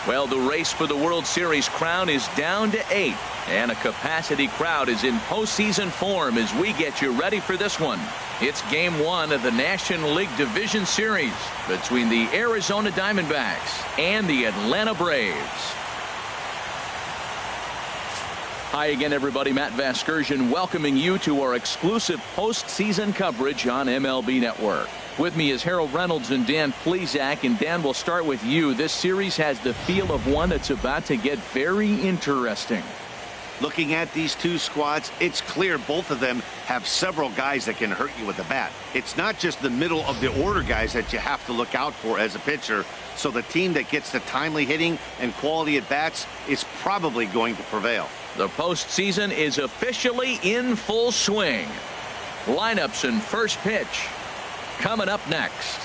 Well, the race for the World Series crown is down to 8, and a capacity crowd is in postseason form as we get you ready for this one. It's Game 1 of the National League Division Series between the Arizona Diamondbacks and the Atlanta Braves. Hi again, everybody. Matt Vasgersian welcoming you to our exclusive postseason coverage on MLB Network. With me is Harold Reynolds and Dan Plesac. And Dan, we'll start with you. This series has the feel of one that's about to get very interesting. Looking at these two squads, it's clear both of them have several guys that can hurt you with the bat. It's not just the middle of the order guys that you have to look out for as a pitcher. So the team that gets the timely hitting and quality at bats is probably going to prevail. The postseason is officially in full swing. Lineups and first pitch coming up next.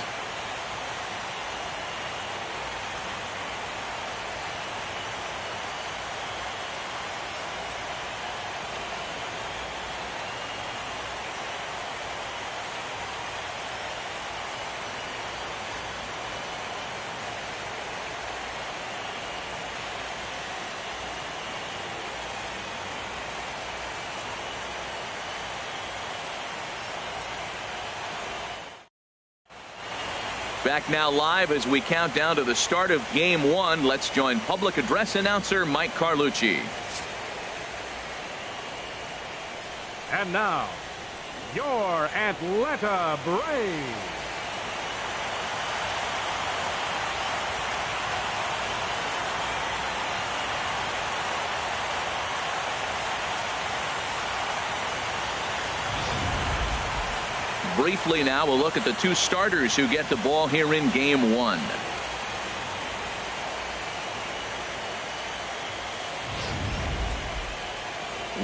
Back now live as we count down to the start of Game 1. Let's join public address announcer Mike Carlucci. And now, your Atlanta Braves. Briefly now, we'll look at the two starters who get the ball here in Game 1.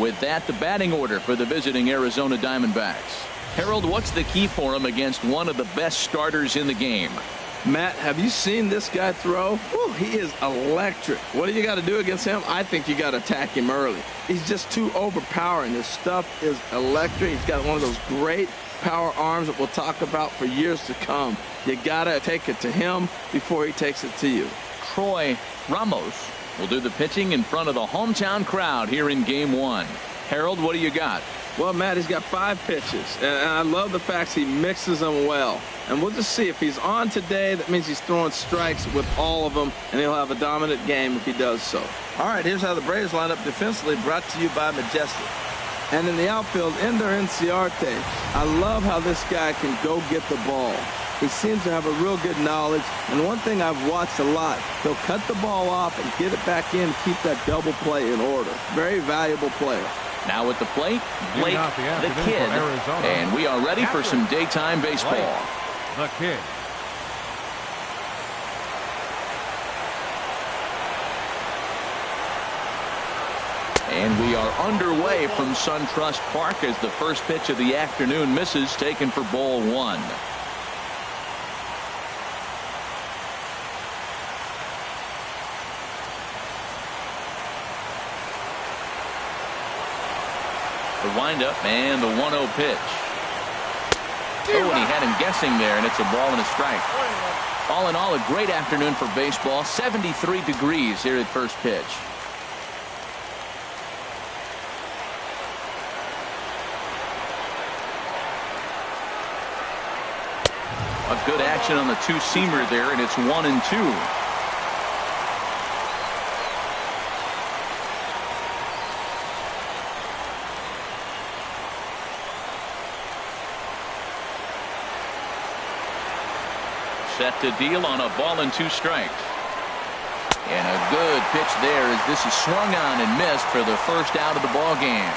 With that, the batting order for the visiting Arizona Diamondbacks. Harold, what's the key for him against one of the best starters in the game? Matt, have you seen this guy throw? Whew, he is electric. What do you got to do against him? I think you got to attack him early. He's just too overpowering. His stuff is electric. He's got one of those great power arms that we'll talk about for years to come. You got to take it to him before he takes it to you. Troy Ramos will do the pitching in front of the hometown crowd here in Game 1. Harold, what do you got? Well, Matt, he's got 5 pitches, and I love the fact he mixes them well. And we'll just see if he's on today. That means he's throwing strikes with all of them, and he'll have a dominant game if he does so. All right, here's how the Braves line up defensively, brought to you by Majestic. And in the outfield, Ender Inciarte. I love how this guy can go get the ball. He seems to have a real good knowledge. And one thing I've watched a lot, he'll cut the ball off and get it back in to keep that double play in order. Very valuable player. Now at the plate, Blake the Kid. And we are ready for some daytime baseball. The Kid. And we are underway from SunTrust Park as the first pitch of the afternoon misses, taken for ball 1. The windup and the 1-0 pitch. Oh, and he had him guessing there, and it's a ball and a strike. All in all, a great afternoon for baseball. 73 degrees here at first pitch. A good action on the two-seamer there, and it's 1-2. Set to deal on a ball and 2 strikes. And a good pitch there as this is swung on and missed for the first out of the ball game.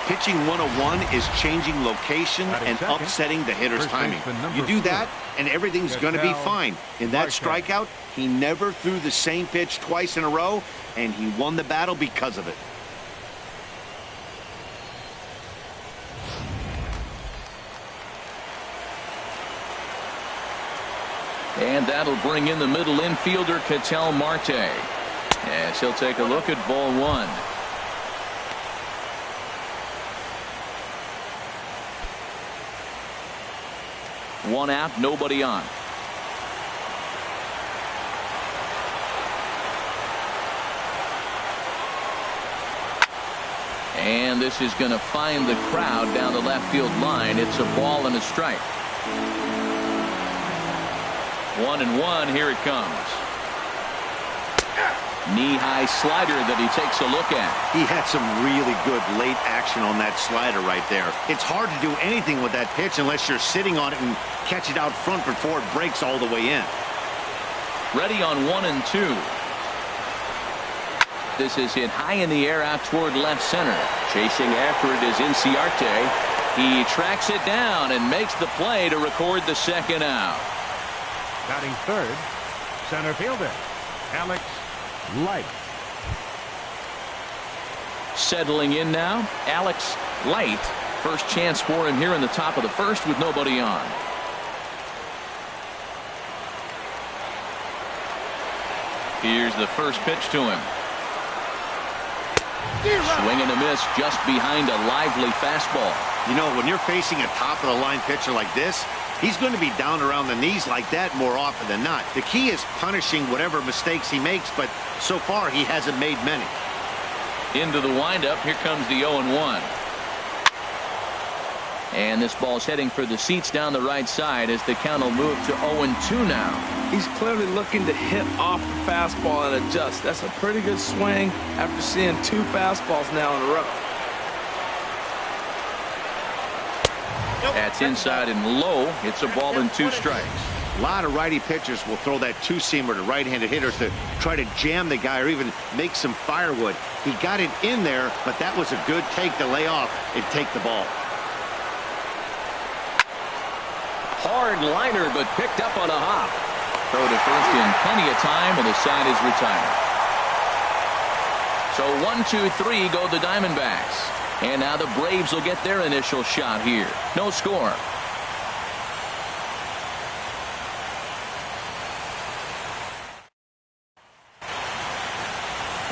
Pitching 101 is changing location and upsetting the hitter's timing. You do that, and everything's going to be fine. In that strikeout, he never threw the same pitch twice in a row, and he won the battle because of it. And that'll bring in the middle infielder, Ketel Marte, as he'll take a look at ball 1. One out, nobody on. And this is going to find the crowd down the left field line. It's a ball and a strike. 1-1. Here it comes. Knee-high slider that he takes a look at. He had some really good late action on that slider right there. It's hard to do anything with that pitch unless you're sitting on it and catch it out front before it breaks all the way in. Ready on 1-2. This is hit high in the air out toward left center. Chasing after it is Inciarte. He tracks it down and makes the play to record the second out. Batting third, center fielder, Alex Light. Settling in now, Alex Light. First chance for him here in the top of the first with nobody on. Here's the first pitch to him. Swing and a miss just behind a lively fastball. You know, when you're facing a top-of-the-line pitcher like this, he's going to be down around the knees like that more often than not. The key is punishing whatever mistakes he makes, but so far he hasn't made many. Into the windup. Here comes the 0-1. And this ball's heading for the seats down the right side as the count will move to 0-2 now. He's clearly looking to hit off the fastball and adjust. That's a pretty good swing after seeing 2 fastballs now in a row. That's inside and low. It's a ball and 2 strikes. A lot of righty pitchers will throw that two-seamer to right-handed hitters to try to jam the guy or even make some firewood. He got it in there, but that was a good take to lay off and take the ball. Hard liner, but picked up on a hop. Throw to first in plenty of time, and the side is retired. So 1-2-3 go the Diamondbacks. And now the Braves will get their initial shot here. No score.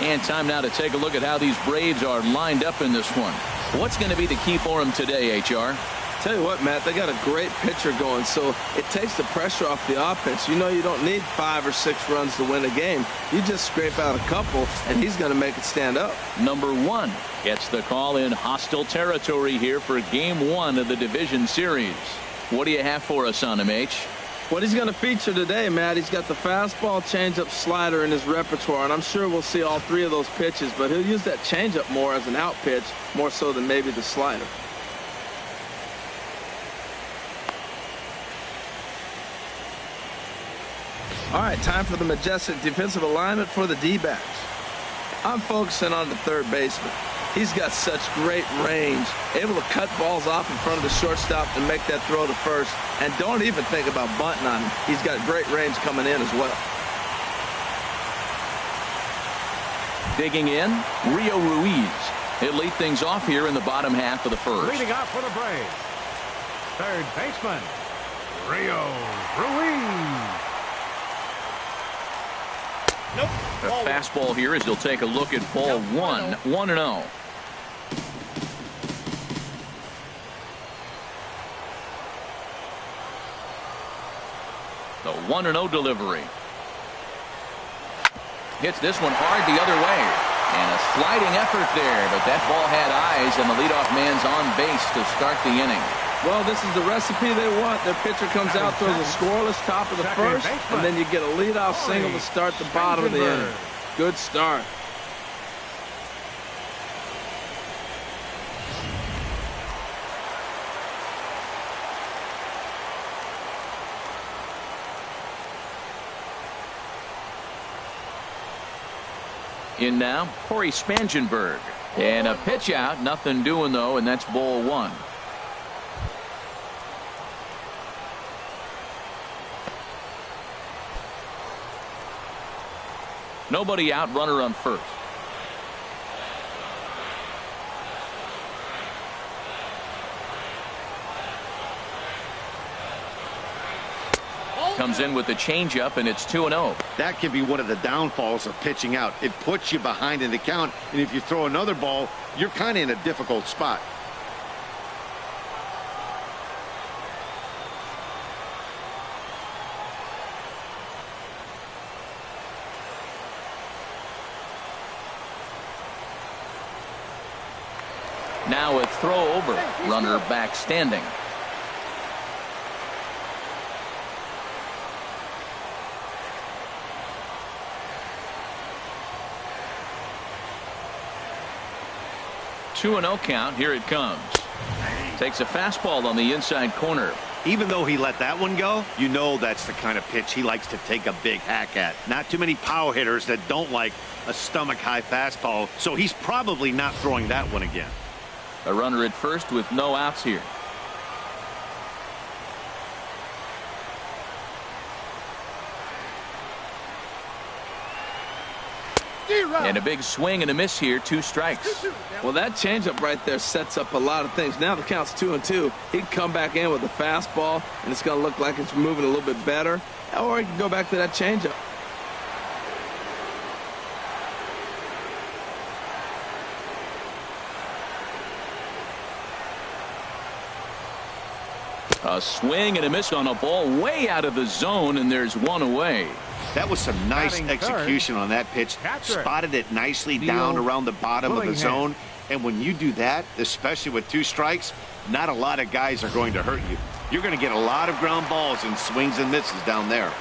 And time now to take a look at how these Braves are lined up in this one. What's going to be the key for them today, HR? Tell you what, Matt, they got a great pitcher going, so it takes the pressure off the offense. You know you don't need 5 or 6 runs to win a game. You just scrape out a couple, and he's going to make it stand up. Number 1 gets the call in hostile territory here for Game 1 of the Division Series. What do you have for us on him, H? What he's going to feature today, Matt, he's got the fastball, changeup, slider in his repertoire, and I'm sure we'll see all 3 of those pitches, but he'll use that changeup more as an out pitch, more so than maybe the slider. All right, time for the majestic defensive alignment for the D-backs. I'm focusing on the third baseman. He's got such great range, able to cut balls off in front of the shortstop and make that throw to first, and don't even think about bunting on him. He's got great range coming in as well. Digging in, Rio Ruiz. He'll lead things off here in the bottom half of the first. Leading off for the Braves, third baseman, Rio Ruiz. Nope. A fastball here as he'll take a look at ball 1, 1-0. The 1-0 delivery. Hits this one hard the other way. And a sliding effort there, but that ball had eyes, and the leadoff man's on base to start the inning. Well, this is the recipe they want. Their pitcher comes out, throws a scoreless top of the first, and then you get a leadoff single to start the bottom of the inning. Good start. In now, Corey Spangenberg. And a pitch out, nothing doing though, and that's ball 1. Nobody out, runner on first. Comes in with the changeup, and it's 2-0. That can be one of the downfalls of pitching out. It puts you behind in the count, and if you throw another ball, you're kind of in a difficult spot. Now a throw over. Runner back standing. Two and 0 count. Here it comes. Takes a fastball on the inside corner. Even though he let that one go, you know that's the kind of pitch he likes to take a big hack at. Not too many power hitters that don't like a stomach-high fastball, so he's probably not throwing that one again. A runner at first with no outs here. And a big swing and a miss here. 2 strikes. Well, that changeup right there sets up a lot of things. Now the count's 2-2. He can come back in with a fastball, and it's going to look like it's moving a little bit better. Or he can go back to that changeup. A swing and a miss on a ball way out of the zone, and there's one away. That was some nice execution on that pitch. Spotted it nicely down around the bottom of the zone. And when you do that, especially with 2 strikes, not a lot of guys are going to hurt you. You're going to get a lot of ground balls and swings and misses down there.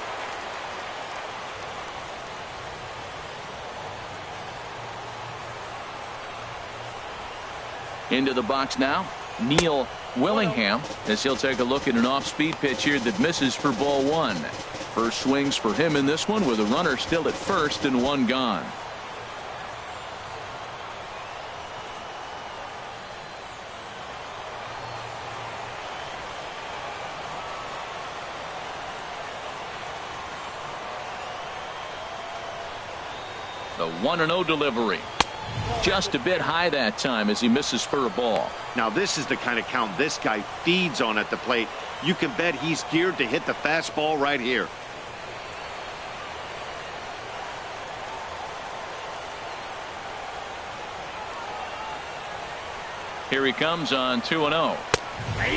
Into the box now, Neil Willingham, as he'll take a look at an off-speed pitch here that misses for ball 1. First swings for him in this one with a runner still at first and 1 gone. The 1-0 delivery. Just a bit high that time as he misses for a ball. Now this is the kind of count this guy feeds on at the plate. You can bet he's geared to hit the fastball right here. Here he comes on 2-0.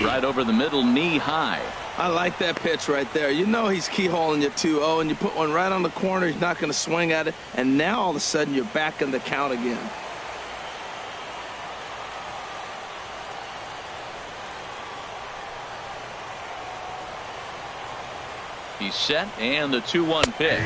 Right over the middle, knee high. I like that pitch right there. You know he's keyholing your 2-0, and you put one right on the corner. He's not going to swing at it. And now all of a sudden you're back in the count again. He's set, and the 2-1 pitch.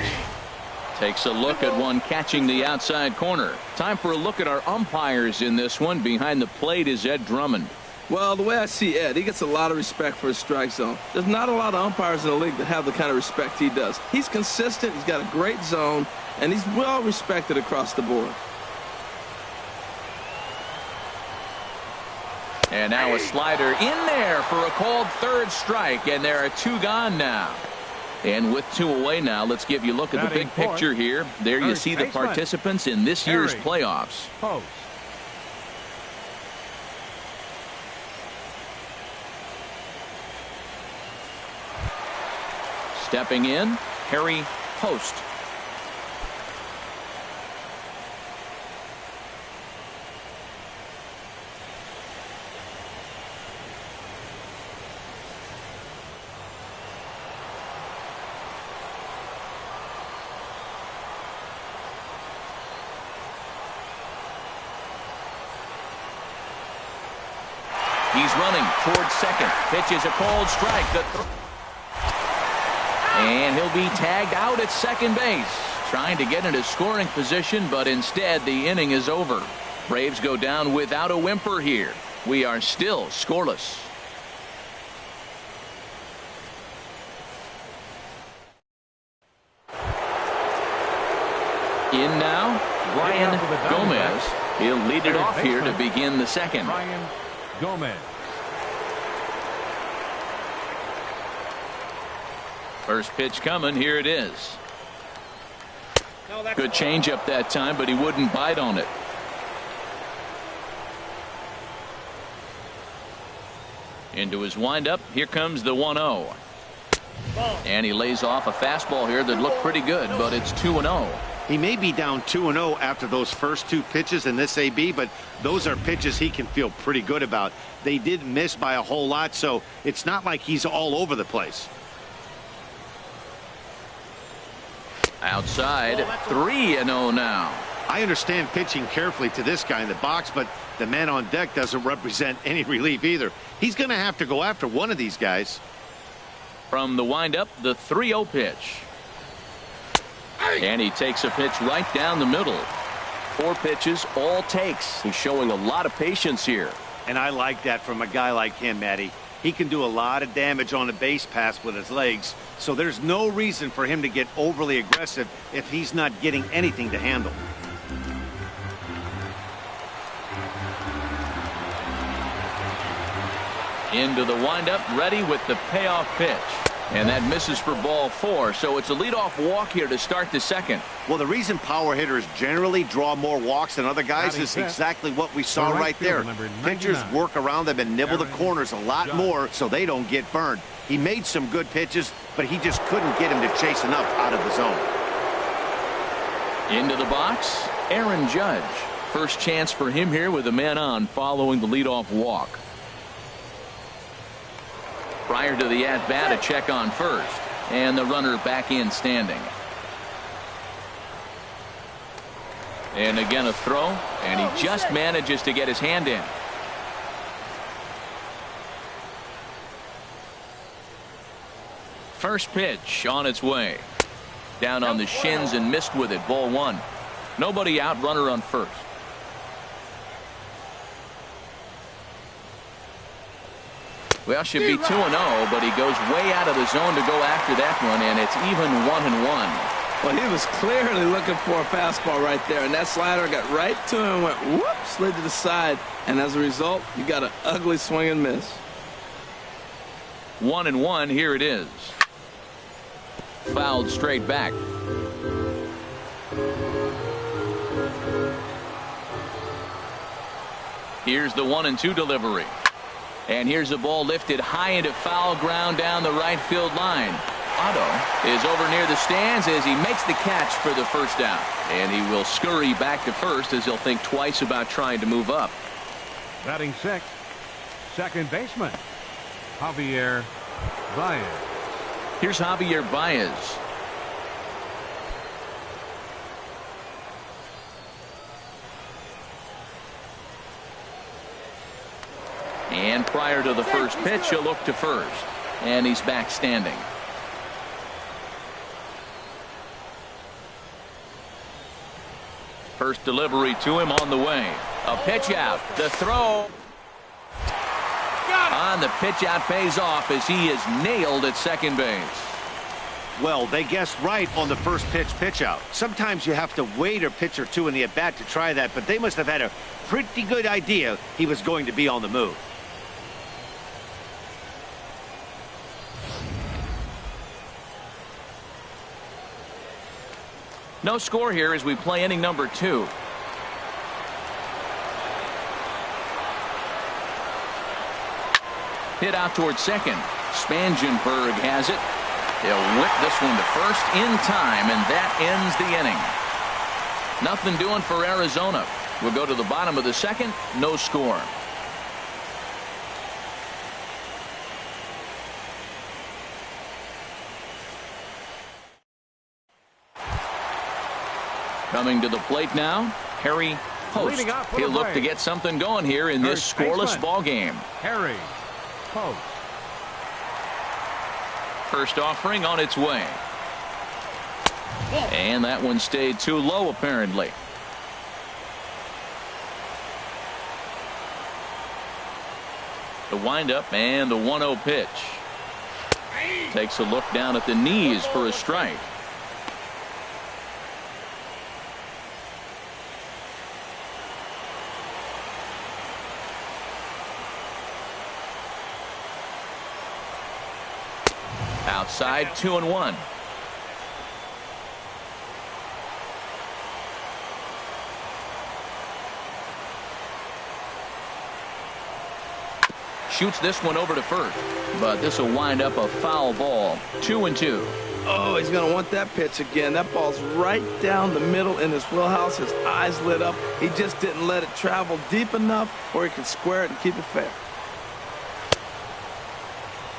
Takes a look at one catching the outside corner. Time for a look at our umpires in this one. Behind the plate is Ed Drummond. Well, the way I see Ed, he gets a lot of respect for his strike zone. There's not a lot of umpires in the league that have the kind of respect he does. He's consistent, he's got a great zone, and he's well respected across the board. And now a slider in there for a called 3rd strike, and there are 2 gone now. And with 2 away now, let's give you a look at the big picture here. There you see the participants in this year's playoffs. Stepping in, Harry Post. He's running towards second. Pitch is a called strike. And he'll be tagged out at second base. Trying to get into scoring position, but instead the inning is over. Braves go down without a whimper here. We are still scoreless. In now, Brian Gomez. He'll lead it off here to begin the second. Brian Gomez. First pitch coming. Here it is. Good changeup that time, but he wouldn't bite on it. Into his windup. Here comes the 1-0. And he lays off a fastball here that looked pretty good, but it's 2-0. He may be down 2-0 after those first 2 pitches in this AB, but those are pitches he can feel pretty good about. They did miss by a whole lot, so it's not like he's all over the place. Outside, 3-0 now. I understand pitching carefully to this guy in the box, but the man on deck doesn't represent any relief either. He's going to have to go after one of these guys. From the windup, the 3-0 pitch. And he takes a pitch right down the middle. 4 pitches, all takes. He's showing a lot of patience here. And I like that from a guy like him, Matty. He can do a lot of damage on a base pass with his legs, so there's no reason for him to get overly aggressive if he's not getting anything to handle. Into the windup, ready with the payoff pitch. And that misses for ball 4, so it's a leadoff walk here to start the second. Well, the reason power hitters generally draw more walks than other guys is exactly what we saw right there. Pitchers work around them and nibble the corners a lot more so they don't get burned. He made some good pitches, but he just couldn't get him to chase enough out of the zone. Into the box, Aaron Judge. First chance for him here with a man on following the leadoff walk. Prior to the at-bat, a check on first, and the runner back in standing. And again a throw, and he just manages to get his hand in. First pitch on its way. Down on the shins and missed with it, ball 1. Nobody out, runner on first. Well, should be 2-0, but he goes way out of the zone to go after that one, and it's even 1-1. Well, he was clearly looking for a fastball right there, and that slider got right to him, went whoop, slid to the side, and as a result, you got an ugly swing and miss. 1-1, here it is. Fouled straight back. Here's the 1-2 delivery. And here's the ball lifted high into foul ground down the right field line. Otto is over near the stands as he makes the catch for the first out. And he will scurry back to first as he'll think twice about trying to move up. Batting sixth, second baseman, Javier Baez. Here's Javier Baez. And prior to the first pitch, he'll look to first. And he's back standing. First delivery to him on the way. A pitch out. The throw. On the pitch out pays off as he is nailed at second base. Well, they guessed right on the first pitch out. Sometimes you have to wait a pitch or two in the at-bat to try that, but they must have had a pretty good idea he was going to be on the move. No score here as we play inning number 2. Hit out towards second. Spangenberg has it. He'll whip this one to first in time, and that ends the inning. Nothing doing for Arizona. We'll go to the bottom of the second. No score. Coming to the plate now, Harry Post. He'll look to get something going here in this scoreless ball game. Harry Post. First offering on its way. And that one stayed too low, apparently. The windup and the 1-0 pitch. Takes a look down at the knees for a strike. Outside, 2-1. Shoots this one over to first, but this will wind up a foul ball. 2-2. Oh, he's going to want that pitch again. That ball's right down the middle in his wheelhouse. His eyes lit up. He just didn't let it travel deep enough where he could square it and keep it fair.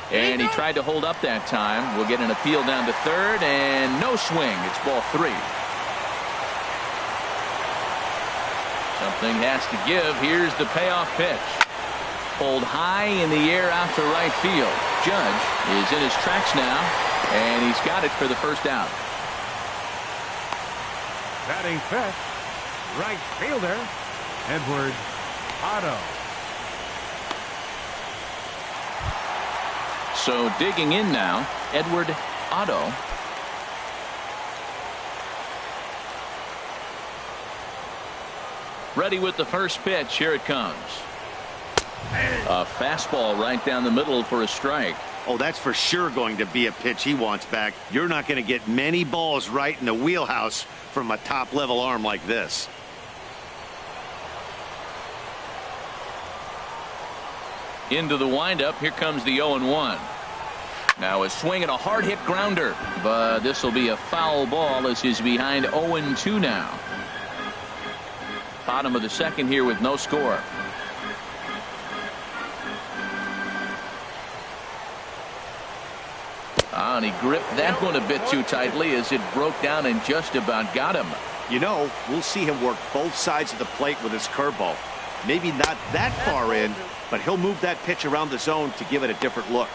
And he tried to hold up that time. We'll get an appeal down to third, and no swing. It's ball 3. Something has to give. Here's the payoff pitch. Pulled high in the air out to right field. Judge is in his tracks now, and he's got it for the first out. Batting fifth, right fielder, Edward Otto. So digging in now, Edward Otto. Ready with the first pitch. Here it comes. A fastball right down the middle for a strike. Oh, that's for sure going to be a pitch he wants back. You're not going to get many balls right in the wheelhouse from a top-level arm like this. Into the windup. Here comes the 0-1. Now a swing and a hard hit grounder, but this will be a foul ball as he's behind 0-2 now. Bottom of the second here with no score. And he gripped that one a bit too tightly as it broke down and just about got him. You know, we'll see him work both sides of the plate with his curveball. Maybe not that far in, but he'll move that pitch around the zone to give it a different look.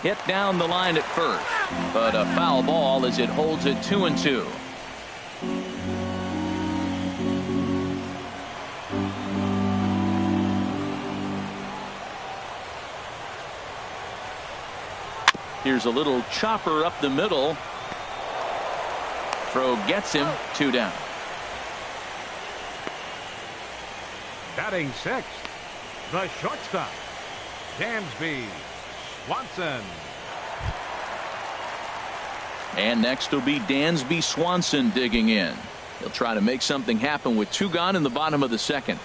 Hit down the line at first, but a foul ball as it holds it 2-2. Here's a little chopper up the middle. Throw gets him, 2 down. Batting sixth, the shortstop, Dansby Swanson. And next will be Dansby Swanson digging in. He'll try to make something happen with 2 gone in the bottom of the second.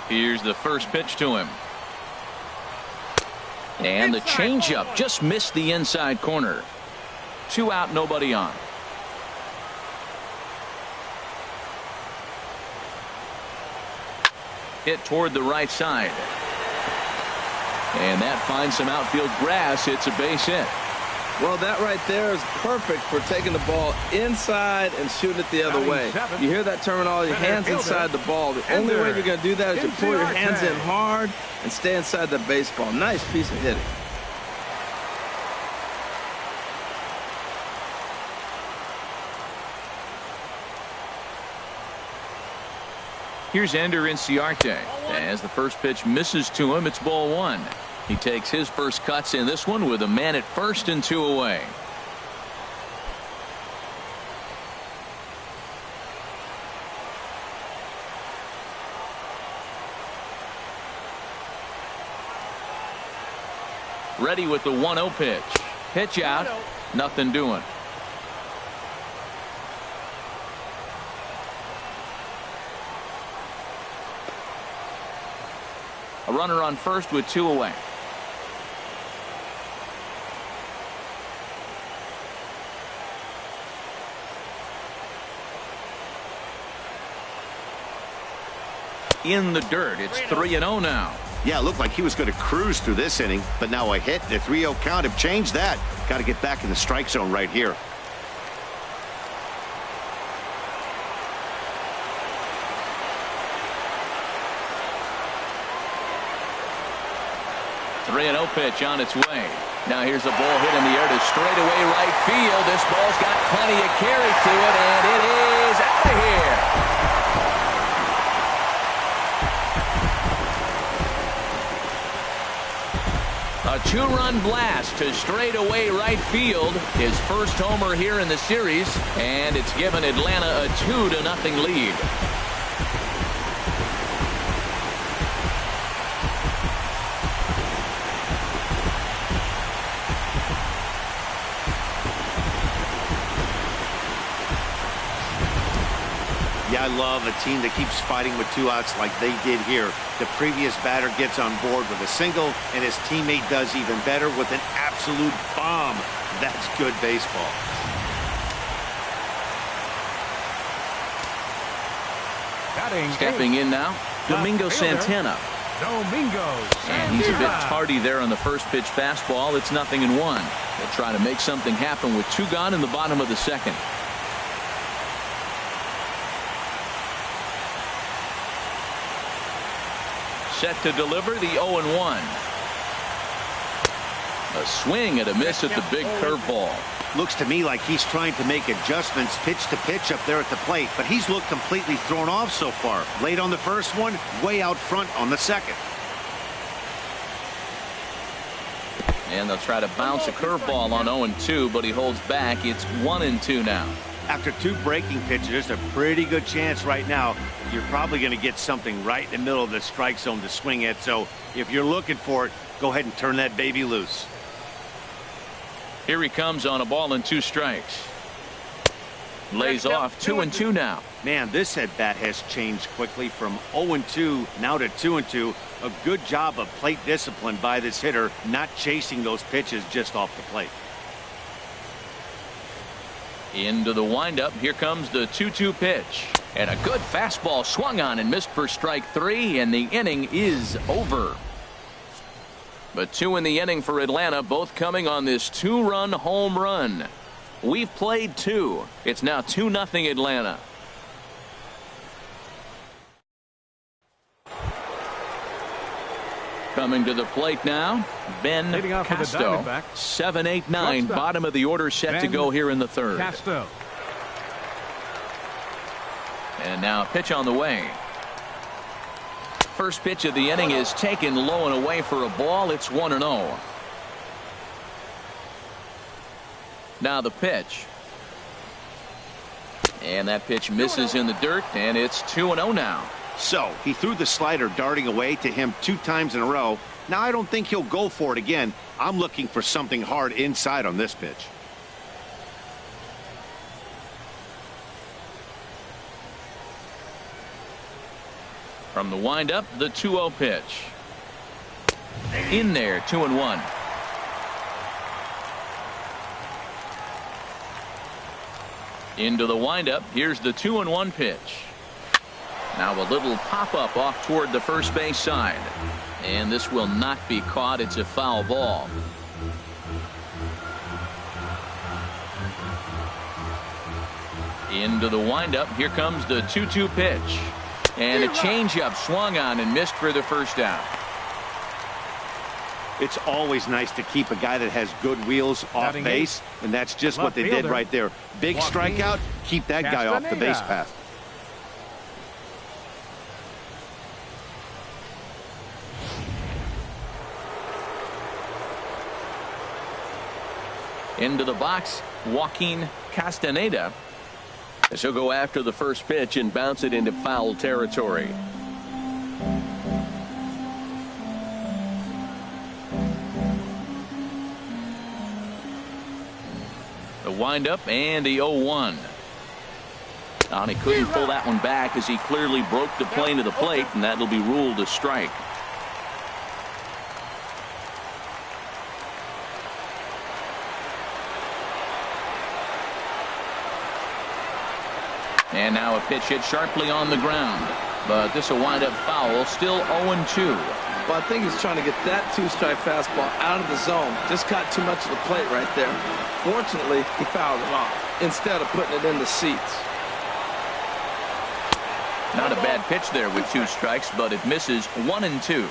Here's the first pitch to him. And the changeup just missed the inside corner. 2 out, nobody on. Hit toward the right side. And that finds some outfield grass. It's a base hit. Well, that right there is perfect for taking the ball inside and shooting it the other way. You hear that terminology, hands inside the ball. The only way you're going to do that is to pull your hands in hard and stay inside the baseball. Nice piece of hitting. Here's Ender Inciarte. As the first pitch misses to him, it's ball 1. He takes his first cuts in this one with a man at first and 2 away. Ready with the 1-0 pitch. Pitch out. Nothing doing. A runner on first with 2 away. In the dirt. It's 3-0 now. Yeah, it looked like he was going to cruise through this inning, but now a hit and a 3-0 count have changed that. Got to get back in the strike zone right here. Pitch on its way. Now here's a ball hit in the air to straightaway right field. This ball's got plenty of carry to it, and it is out of here. A 2-run blast to straightaway right field. His first homer here in the series, and it's given Atlanta a 2-0 lead. Yeah, I love a team that keeps fighting with 2 outs like they did here. The previous batter gets on board with a single, and his teammate does even better with an absolute bomb. That's good baseball. Stepping in now, Domingo fielder, Santana. Domingo And he's a bit Santana. tardy there on the first pitch fastball. It's 0-1. They'll try to make something happen with 2 gone in the bottom of the second. Set to deliver the 0-1. A swing and a miss at the big curveball. Looks to me like he's trying to make adjustments pitch to pitch up there at the plate, but he's looked completely thrown off so far. Late on the first one, way out front on the second. And they'll try to bounce a curveball on 0-2, but he holds back. It's 1-2 now. After 2 breaking pitches, there's a pretty good chance right now you're probably going to get something right in the middle of the strike zone to swing at. So if you're looking for it, go ahead and turn that baby loose. Here he comes on a ball and 2 strikes. Lays off 2-2 now. Man, this at bat has changed quickly from 0-2 now to 2-2. A good job of plate discipline by this hitter, not chasing those pitches just off the plate. Into the windup. Here comes the 2-2 pitch. And a good fastball swung on and missed for strike 3, and the inning is over. But 2 in the inning for Atlanta, both coming on this 2-run home run. We've played 2. It's now 2-0 Atlanta. Coming to the plate now, Ben Leading off for the Casto. Diamondbacks. 7-8-9, Shortstop. bottom of the order, set to Ben go here in the third. Casto. And now a pitch on the way. First pitch of the inning is taken low and away for a ball. It's 1-0. Now the pitch. And that pitch misses in the dirt, and it's 2-0 now. So he threw the slider darting away to him 2 times in a row. Now I don't think he'll go for it again. I'm looking for something hard inside on this pitch. From the windup, the 2-0 pitch. In there, 2-1. Into the windup. Here's the 2-1 pitch. Now a little pop-up off toward the first base side. And this will not be caught. It's a foul ball. Into the windup. Here comes the 2-2 pitch. And a changeup swung on and missed for the first out. It's always nice to keep a guy that has good wheels off Batting base, and that's just what Left they did fielder, right there. Big strikeout, keep that guy off the base Castaneda. path. Into the box, Joaquin Castaneda. As he'll go after the first pitch and bounce it into foul territory. The windup and the 0-1. And he couldn't pull that one back as he clearly broke the plane of the plate, and that'll be ruled a strike. And now a pitch hit sharply on the ground. But this will wind up foul. Still 0-2. Well, I think he's trying to get that 2-strike fastball out of the zone. Just caught too much of the plate right there. Fortunately, he fouled it off instead of putting it in the seats. Not a bad pitch there with 2 strikes, but it misses 1-2.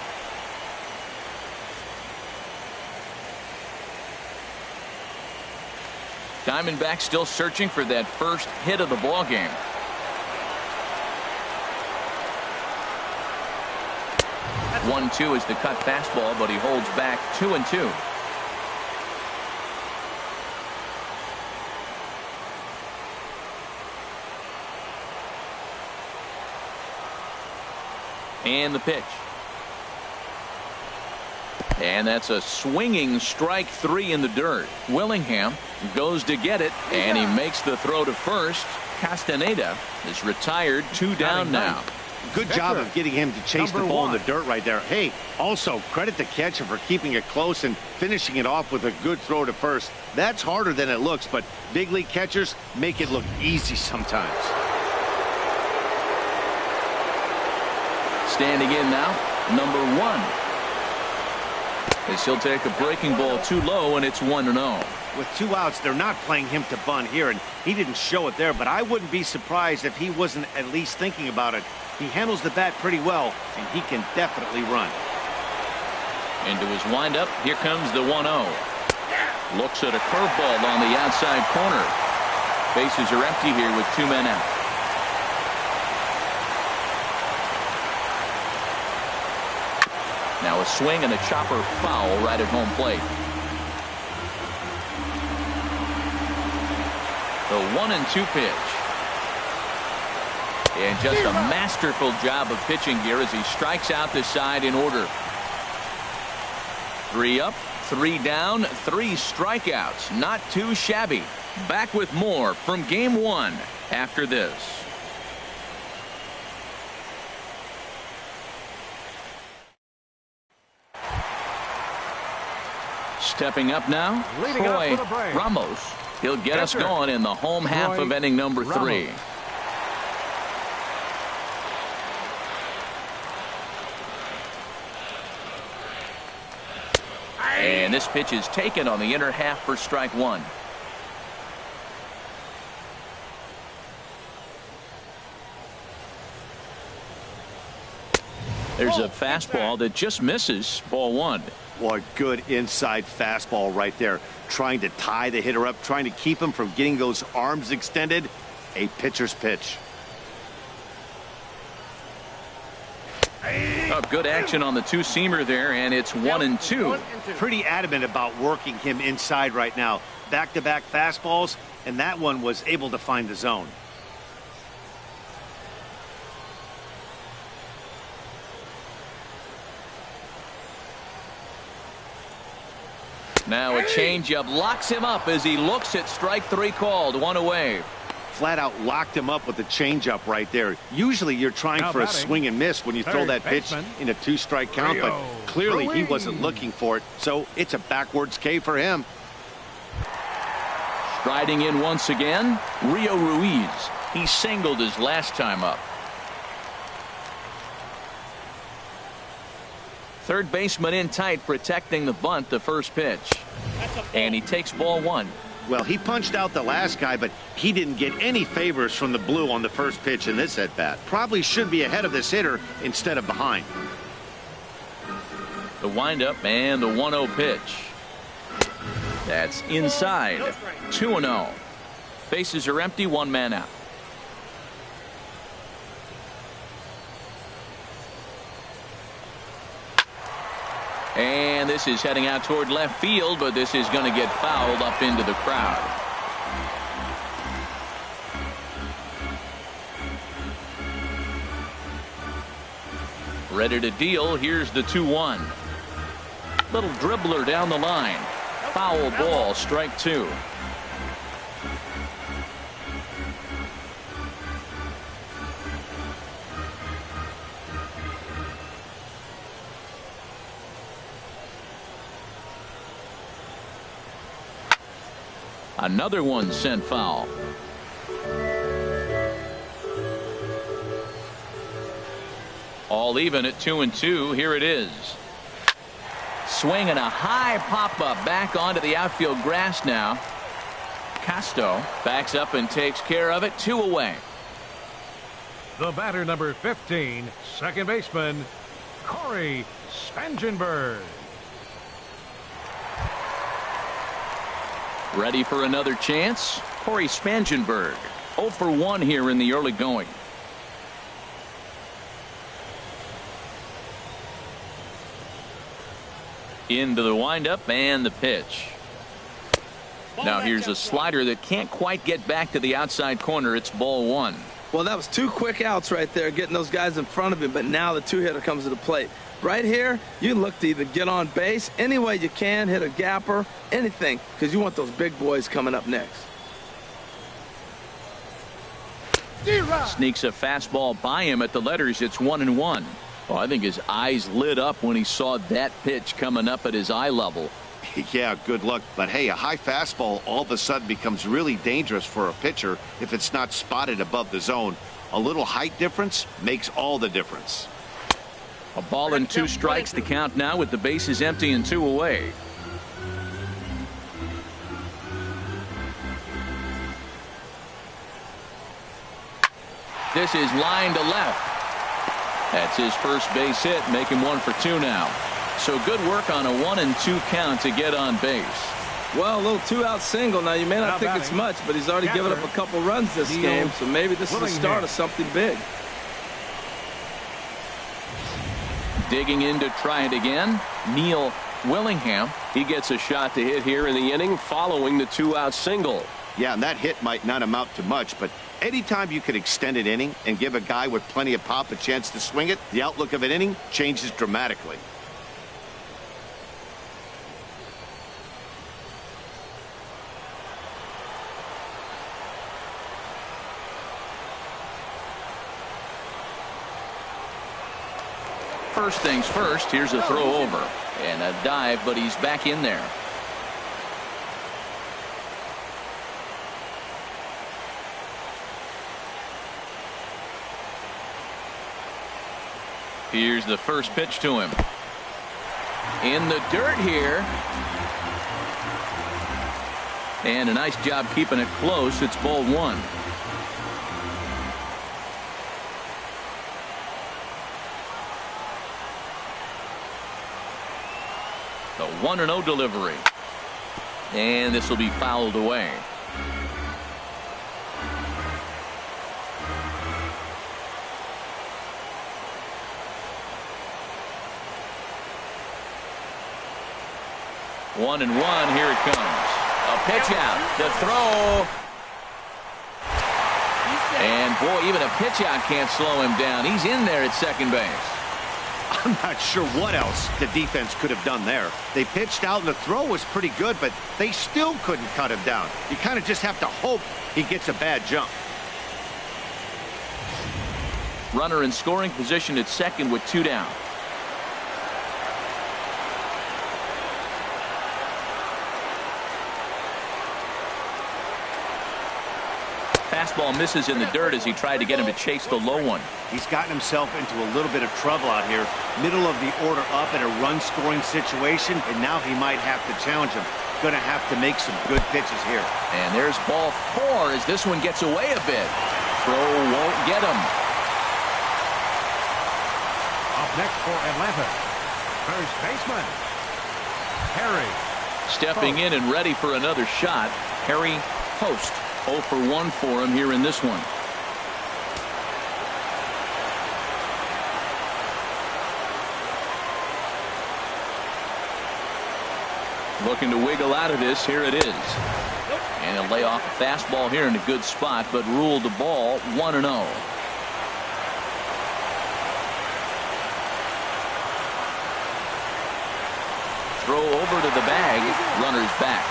Diamondbacks still searching for that first hit of the ball game. One, 2 is the cut fastball, but he holds back 2-2. And the pitch. And that's a swinging strike 3 in the dirt. Willingham goes to get it, and he makes the throw to first. Castaneda is retired, 2 down now. Good job of getting him to chase the ball in the dirt right there. Hey, also credit the catcher for keeping it close and finishing it off with a good throw to first. That's harder than it looks, but big league catchers make it look easy sometimes. standing in now, number 1. As he'll take a breaking ball too low, and it's 1-0. With 2 outs, they're not playing him to bunt here, and he didn't show it there, but I wouldn't be surprised if he wasn't at least thinking about it. He handles the bat pretty well, and he can definitely run. Into his windup, here comes the 1-0. Looks at a curveball on the outside corner. Bases are empty here with 2 men out. Now a swing and a chopper foul right at home plate. The 1-2 pitch. And just a masterful job of pitching here as he strikes out the side in order. 3 up, 3 down, 3 strikeouts. Not too shabby. Back with more from Game 1 after this. Stepping up now, Troy Ramos. He'll get us going in the home half of inning number 3. And this pitch is taken on the inner half for strike 1. There's a fastball that just misses, ball 1. Boy, good inside fastball right there. Trying to tie the hitter up, trying to keep him from getting those arms extended. A pitcher's pitch. Oh, good action on the 2-seamer there, and it's 1-2. Pretty adamant about working him inside right now. Back-to-back fastballs, and that one was able to find the zone. Now a changeup locks him up as he looks at strike 3 called. 1 away. Flat out locked him up with the changeup right there. Usually you're trying for a swing and miss when you throw that pitch in a 2-strike count, but clearly he wasn't looking for it, so it's a backwards K for him. Striding in once again, Rio Ruiz. He singled his last time up. Third baseman in tight, protecting the bunt, the first pitch. And he takes ball 1. Well, he punched out the last guy, but he didn't get any favors from the blue on the first pitch in this at-bat. Probably should be ahead of this hitter instead of behind. The windup and the 1-0 pitch. That's inside. 2-0. Bases are empty, 1 man out. And this is heading out toward left field, but this is going to get fouled up into the crowd. Ready to deal. Here's the 2-1. Little dribbler down the line. Foul ball, strike 2. Another one sent foul. All even at 2-2. Here it is. Swing and a high pop-up back onto the outfield grass now. Casto backs up and takes care of it. 2 away. The batter, number 15, second baseman, Corey Spangenberg. Ready for another chance? Corey Spangenberg. 0 for 1 here in the early going. Into the windup and the pitch. Now here's a slider that can't quite get back to the outside corner. It's ball 1. Well, that was 2 quick outs right there, getting those guys in front of him, but now the 2-hitter comes to the plate. Right here, you look to either get on base any way you can, hit a gapper, anything, because you want those big boys coming up next. Sneaks a fastball by him at the letters. It's 1-1. Well, I think his eyes lit up when he saw that pitch coming up at his eye level. Yeah, good luck. But hey, a high fastball all of a sudden becomes really dangerous for a pitcher if it's not spotted above the zone. A little height difference makes all the difference. A ball and 2 strikes, the count now with the bases empty and 2 away. This is line to left. That's his first base hit, making 1 for 2 now. So good work on a 1-2 count to get on base. Well, a little 2-out single. Now, you may not think it's much, but he's already given up a couple runs this game, so maybe this is the start of something big. Digging in to try it again, Neil Willingham. He gets a shot to hit here in the inning following the 2-out single. Yeah, and that hit might not amount to much, but anytime you can extend an inning and give a guy with plenty of pop a chance to swing it, the outlook of an inning changes dramatically. First things first, here's a throw over and a dive, but he's back in there. Here's the first pitch to him. In the dirt here. And a nice job keeping it close. It's ball 1. The 1-0 delivery. And this will be fouled away. One and one. Here it comes. A pitch out. The throw. And boy, even a pitch out can't slow him down. He's in there at second base. I'm not sure what else the defense could have done there. They pitched out and the throw was pretty good, but they still couldn't cut him down. You kind of just have to hope he gets a bad jump. Runner in scoring position at second with 2 down. Fastball misses in the dirt as he tried to get him to chase the low one. He's gotten himself into a little bit of trouble out here. Middle of the order up in a run-scoring situation, and now he might have to challenge him. Going to have to make some good pitches here. And there's ball 4 as this one gets away a bit. Throw won't get him. Up next for Atlanta, first baseman, Harry. Stepping in and ready for another shot, Harry Post. 0 for 1 for him here in this one. Looking to wiggle out of this. Here it is. And he'll lay off a fastball here in a good spot, but ruled the ball 1-0. Throw over to the bag. Runners back.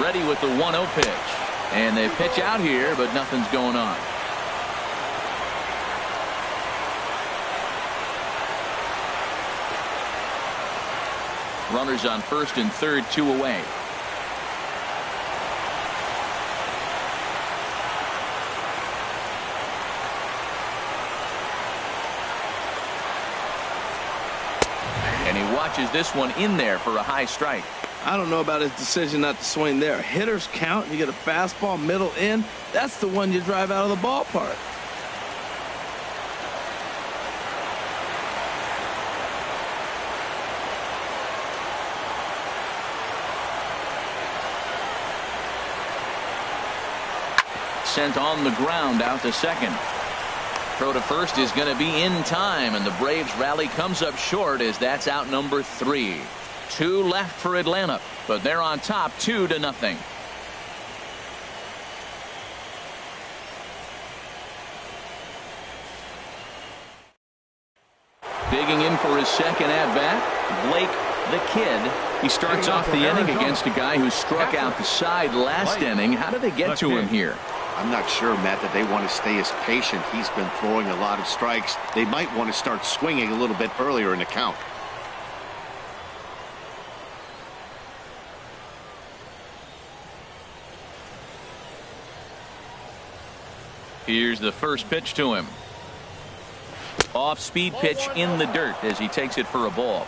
Ready with the 1-0 pitch. And they pitch out here, but nothing's going on. Runners on first and third, 2 away. And he watches this one in there for a high strike. I don't know about his decision not to swing there. Hitters count. You get a fastball middle in. That's the one you drive out of the ballpark. Sent on the ground out to second. Throw to first is going to be in time, and the Braves rally comes up short as that's out number 3. 2 left for Atlanta, but they're on top 2-0. Digging in for his second at-bat, Blake the Kid. He starts off the inning against a guy who struck out the side last inning. How did they get to him here? I'm not sure, Matt, that they want to stay as patient. He's been throwing a lot of strikes. They might want to start swinging a little bit earlier in the count. Here's the first pitch to him. Off-speed pitch in the dirt as he takes it for a ball.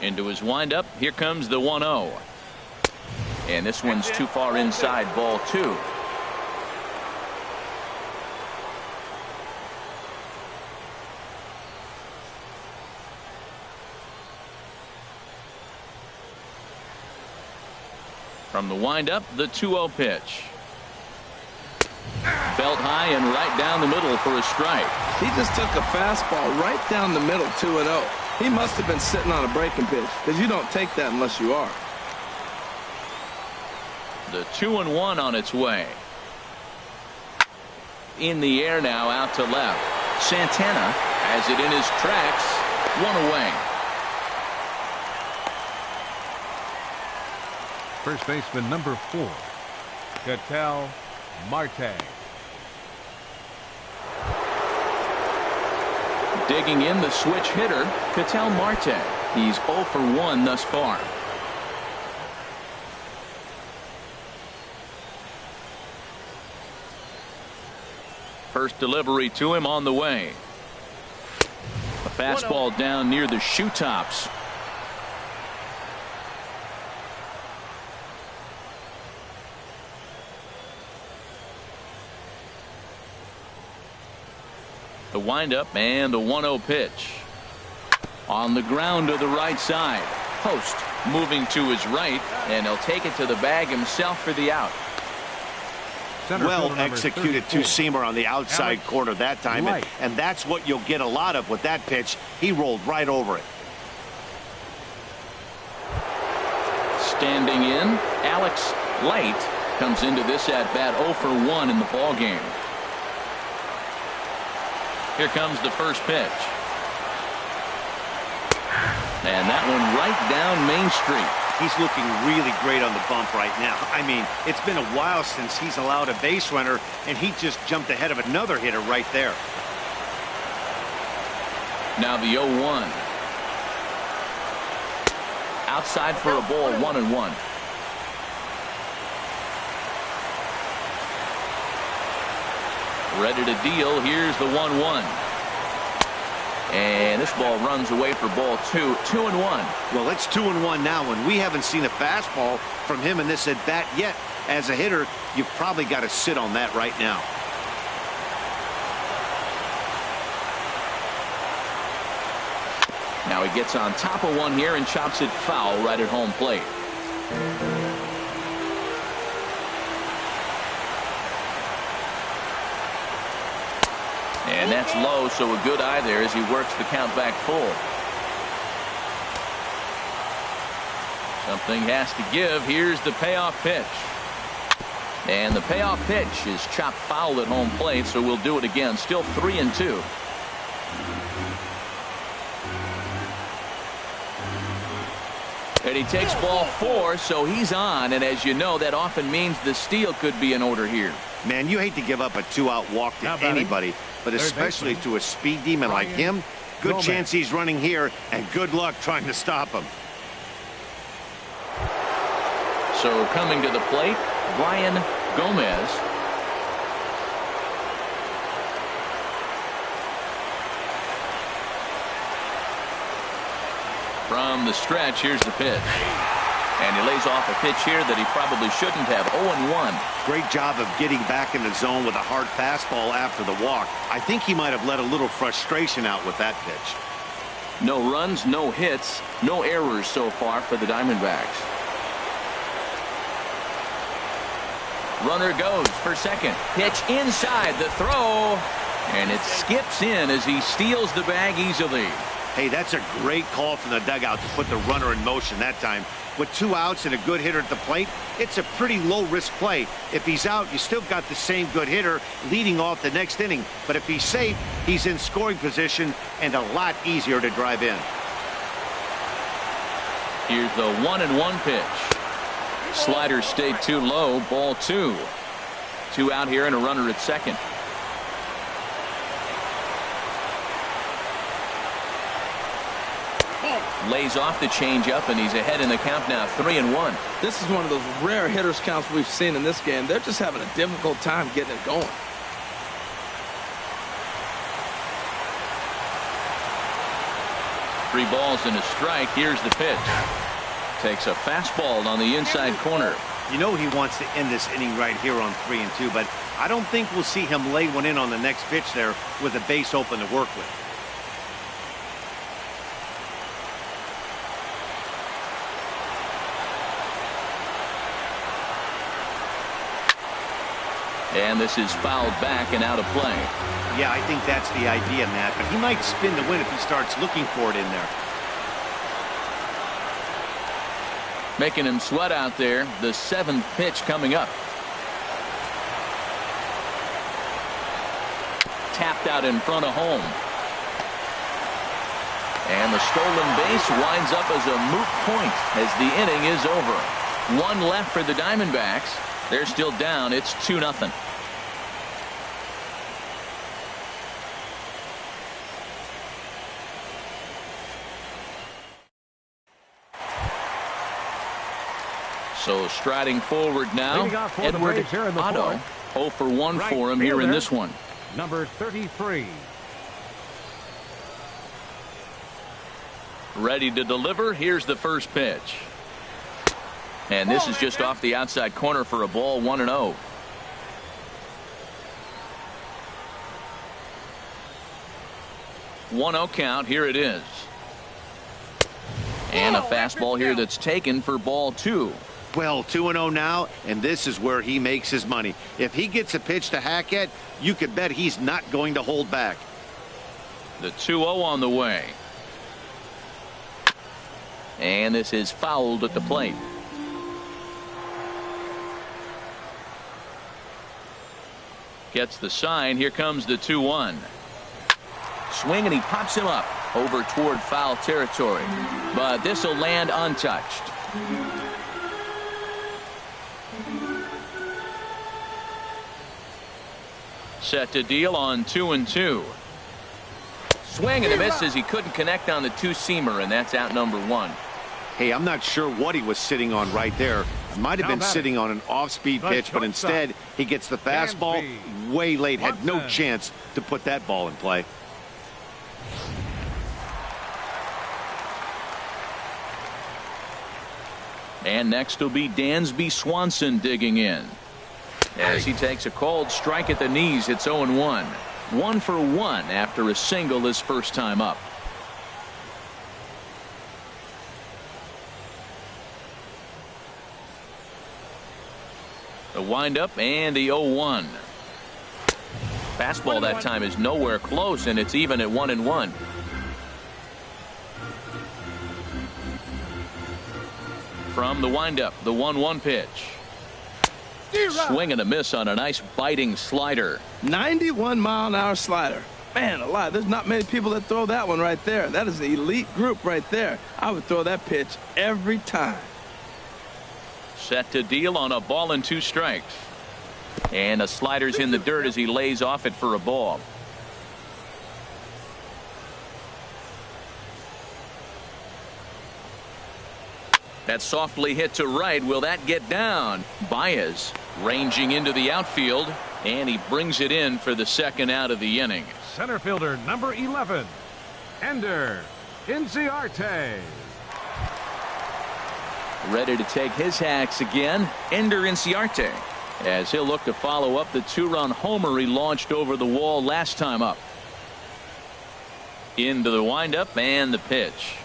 Into his windup. Here comes the 1-0. And this one's too far inside, ball 2. From the windup, the 2-0 pitch. Belt high and right down the middle for a strike. He just took a fastball right down the middle, 2-0. He must have been sitting on a breaking pitch because you don't take that unless you are. The 2-1 on its way. In the air now, out to left. Santana has it in his tracks. 1 away. First baseman number 4, Ketel Marte. Digging in the switch hitter, Ketel Marte. He's 0 for 1 thus far. First delivery to him on the way. A fastball down near the shoe tops. The windup and the 1-0 pitch. On the ground to the right side. Post moving to his right, and he'll take it to the bag himself for the out. Well executed two-seamer on the outside corner that time, and that's what you'll get a lot of with that pitch. He rolled right over it. Standing in, Alex Light comes into this at bat 0 for 1 in the ball game. Here comes the first pitch. And that one right down Main Street. He's looking really great on the bump right now. I mean, it's been a while since he's allowed a base runner, and he just jumped ahead of another hitter right there. Now the 0-1. Outside for a ball, 1-1. Ready to deal. Here's the 1-1. And this ball runs away for ball 2. 2-1. Well, it's 2-1 now, and we haven't seen a fastball from him in this at bat yet. As a hitter, you've probably got to sit on that right now. Now he gets on top of one here and chops it foul right at home plate. And that's low, so a good eye there as he works the count back full. Something has to give. Here's the payoff pitch. And the payoff pitch is chopped foul at home plate, so we'll do it again. Still 3-2. And he takes ball 4, so he's on. And as you know, that often means the steal could be in order here. Man, you hate to give up a 2-out walk to anybody, but especially to a speed demon like him. Good chance he's running here, and good luck trying to stop him. So coming to the plate, Brian Gomez. From the stretch, here's the pitch. And he lays off a pitch here that he probably shouldn't have. 0-1. Great job of getting back in the zone with a hard fastball after the walk. I think he might have let a little frustration out with that pitch. No runs, no hits, no errors so far for the Diamondbacks. Runner goes for second. Pitch inside the throw. And it skips in as he steals the bag easily. Hey, that's a great call from the dugout to put the runner in motion that time. With 2 outs and a good hitter at the plate, it's a pretty low-risk play. If he's out, you still got the same good hitter leading off the next inning. But if he's safe, he's in scoring position and a lot easier to drive in. Here's the 1-1 pitch. Slider stayed too low. Ball 2. 2 out here and a runner at second. Lays off the changeup, and he's ahead in the count now, 3-1. This is one of those rare hitters counts we've seen in this game. They're just having a difficult time getting it going. 3 balls and a strike. Here's the pitch. Takes a fastball on the inside corner. You know he wants to end this inning right here on 3-2, but I don't think we'll see him lay one in on the next pitch there with a base open to work with. And this is fouled back and out of play. Yeah, I think that's the idea, Matt, but he might spin the win if he starts looking for it in there. Making him sweat out there. The 7th pitch coming up. Tapped out in front of home. And the stolen base winds up as a moot point as the inning is over. 1 left for the Diamondbacks. They're still down. It's 2-0. So striding forward now, Edward Otto. 0 for 1 for him here in this one. Number 33. Ready to deliver. Here's the first pitch. And this is just off the outside corner for a ball, 1-0. One-0 count. Here it is. And a fastball here that's taken for ball 2. Well, 2-0 now, and this is where he makes his money. If he gets a pitch to hack at, you could bet he's not going to hold back. The 2-0 on the way. And this is fouled at the plate. Gets the sign. Here comes the 2-1. Swing, and he pops him up over toward foul territory. But this will land untouched. Set to deal on 2-2. Swing and a miss as he couldn't connect on the two-seamer, and that's out number 1. Hey, I'm not sure what he was sitting on right there. Might have been sitting on an off-speed pitch, but instead he gets the fastball way late. Had no chance to put that ball in play. And next will be Dansby Swanson digging in. As he takes a cold strike at the knees, it's 0-1. 1 for 1 after a single his first time up. The windup and the 0-1. Fastball that time is nowhere close, and it's even at 1-1. From the windup, the 1-1 pitch. Swing and a miss on a nice biting slider. 91-mile-an-hour slider. Man alive, there's not many people that throw that one right there. That is an elite group right there. I would throw that pitch every time. Set to deal on a ball and 2 strikes. And a slider's in the dirt as he lays off it for a ball. That softly hit to right. Will that get down? Baez ranging into the outfield, and he brings it in for the second out of the inning. Center fielder number 11, Ender Inciarte. Ready to take his hacks again, Ender Inciarte, as he'll look to follow up the 2-run homer he launched over the wall last time up. Into the windup and the pitch.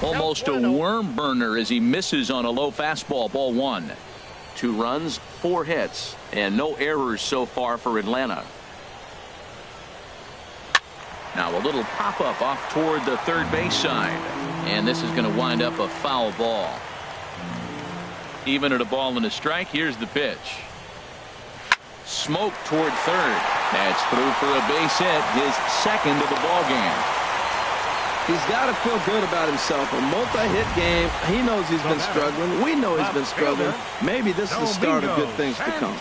Almost a worm burner as he misses on a low fastball, ball 1. 2 runs, 4 hits, and no errors so far for Atlanta. Now a little pop-up off toward the third base side, and this is going to wind up a foul ball. Even at a ball and a strike, here's the pitch. Smoke toward third. That's through for a base hit, his second of the ball game. He's got to feel good about himself. A multi-hit game. He knows he's been struggling. We know he's been struggling. Maybe this is the start of good things to come.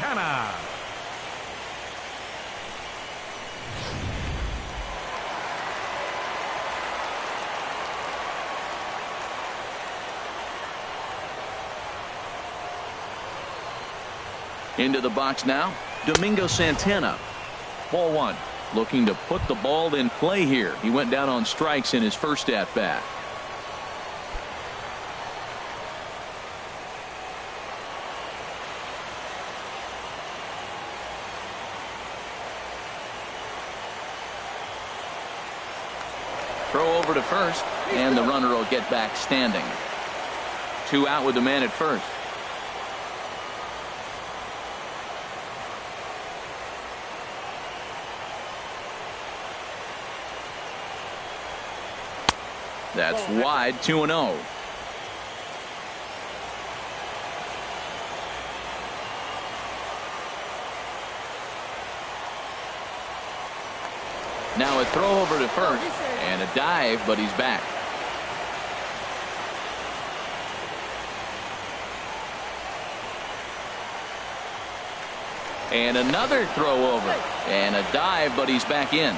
Into the box now, Domingo Santana. Ball one. Looking to put the ball in play here. He went down on strikes in his first at bat. Throw over to first, and the runner will get back standing. 2 out with the man at first. That's wide, 2-0. Now a throw over to first and a dive, but he's back. And another throw over and a dive, but he's back in.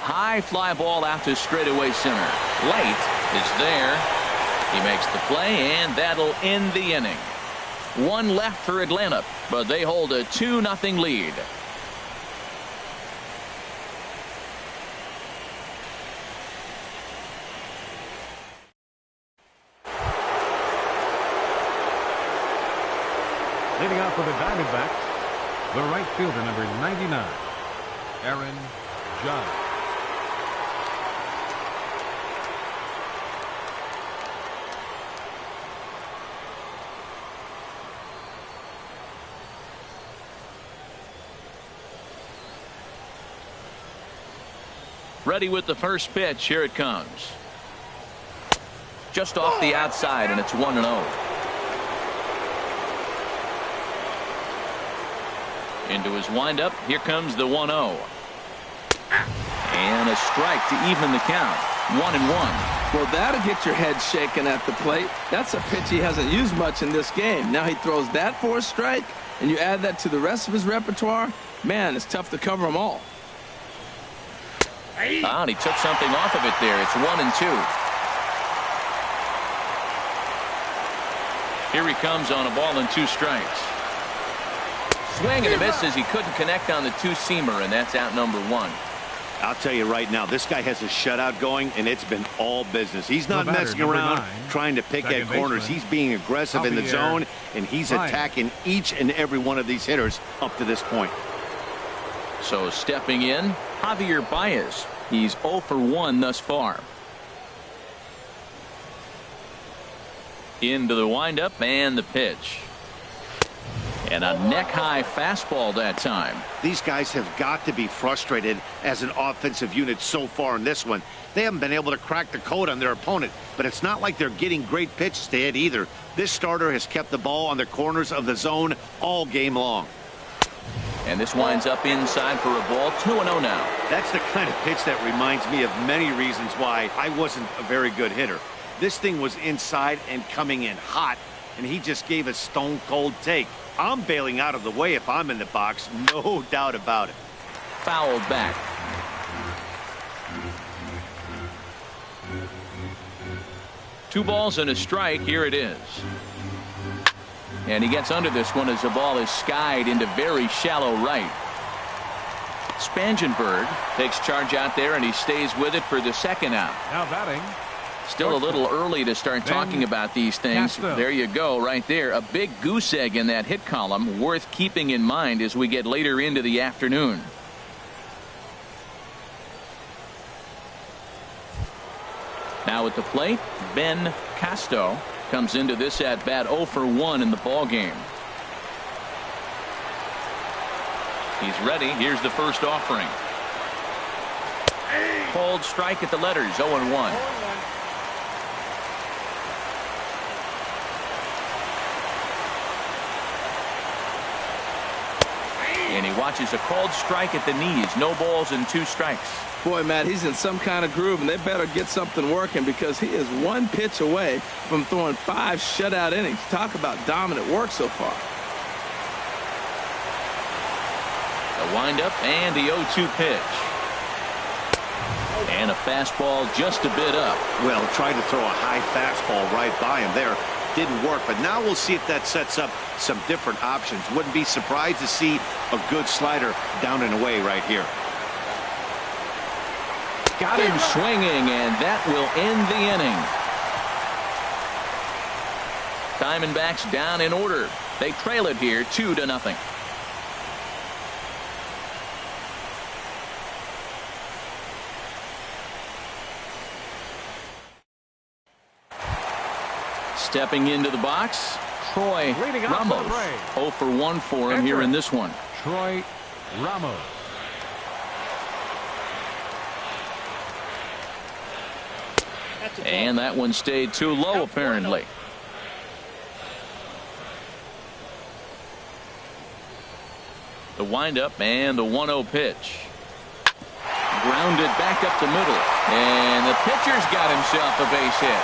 High fly ball out to straightaway center. Late is there. He makes the play, and that'll end the inning. 1 left for Atlanta, but they hold a 2-0 lead. Leading off for the Diamondbacks, the right fielder, number 99, Aaron Judge. Ready with the first pitch. Here it comes. Just off the outside, and it's 1-0. Into his windup. Here comes the 1-0. And a strike to even the count. 1-1. Well, that'll get your head shaken at the plate. That's a pitch he hasn't used much in this game. Now he throws that for a strike, and you add that to the rest of his repertoire. Man, it's tough to cover them all. And he took something off of it there. It's 1-2. Here he comes on a ball and 2 strikes. Swing and a miss as he couldn't connect on the 2-seamer, and that's out number 1. I'll tell you right now, this guy has a shutout going, and it's been all business. He's not messing around trying to pick at corners. He's being aggressive in the zone, and he's attacking each and every one of these hitters up to this point. So stepping in, Javier Baez. He's 0 for 1 thus far. Into the windup and the pitch. And a neck-high fastball that time. These guys have got to be frustrated as an offensive unit so far in this one. They haven't been able to crack the code on their opponent, but it's not like they're getting great pitches to hit either. This starter has kept the ball on the corners of the zone all game long. And this winds up inside for a ball. 2-0 now. That's the kind of pitch that reminds me of many reasons why I wasn't a very good hitter. This thing was inside and coming in hot, and he just gave a stone-cold take. I'm bailing out of the way if I'm in the box, no doubt about it. Fouled back. Two balls and a strike. Here it is. And he gets under this one as the ball is skied into very shallow right. Spangenberg takes charge out there, and he stays with it for the second out. Now batting. Still a little early to start talking about these things. There you go right there. A big goose egg in that hit column, worth keeping in mind as we get later into the afternoon. Now at the plate, Ben Casto comes into this at bat 0 for 1 in the ball game. He's ready. Here's the first offering. Cold strike at the letters. 0-1. And he watches a called strike at the knees. No balls and 2 strikes. Boy, Matt, he's in some kind of groove, and they better get something working because he is 1 pitch away from throwing 5 shutout innings. Talk about dominant work so far. The windup and the 0-2 pitch. And a fastball just a bit up. Well, tried to throw a high fastball right by him there. Didn't work, but now we'll see if that sets up some different options. Wouldn't be surprised to see a good slider down and away right here. Got him swinging, and that will end the inning. Diamondbacks down in order. They trail it here 2-0. Stepping into the box, Troy Ramos. 0 for 1 for him here in this one. Troy Ramos. And that one stayed too low, apparently. The windup and the 1-0 pitch. Grounded back up the middle. And the pitcher's got himself a base hit.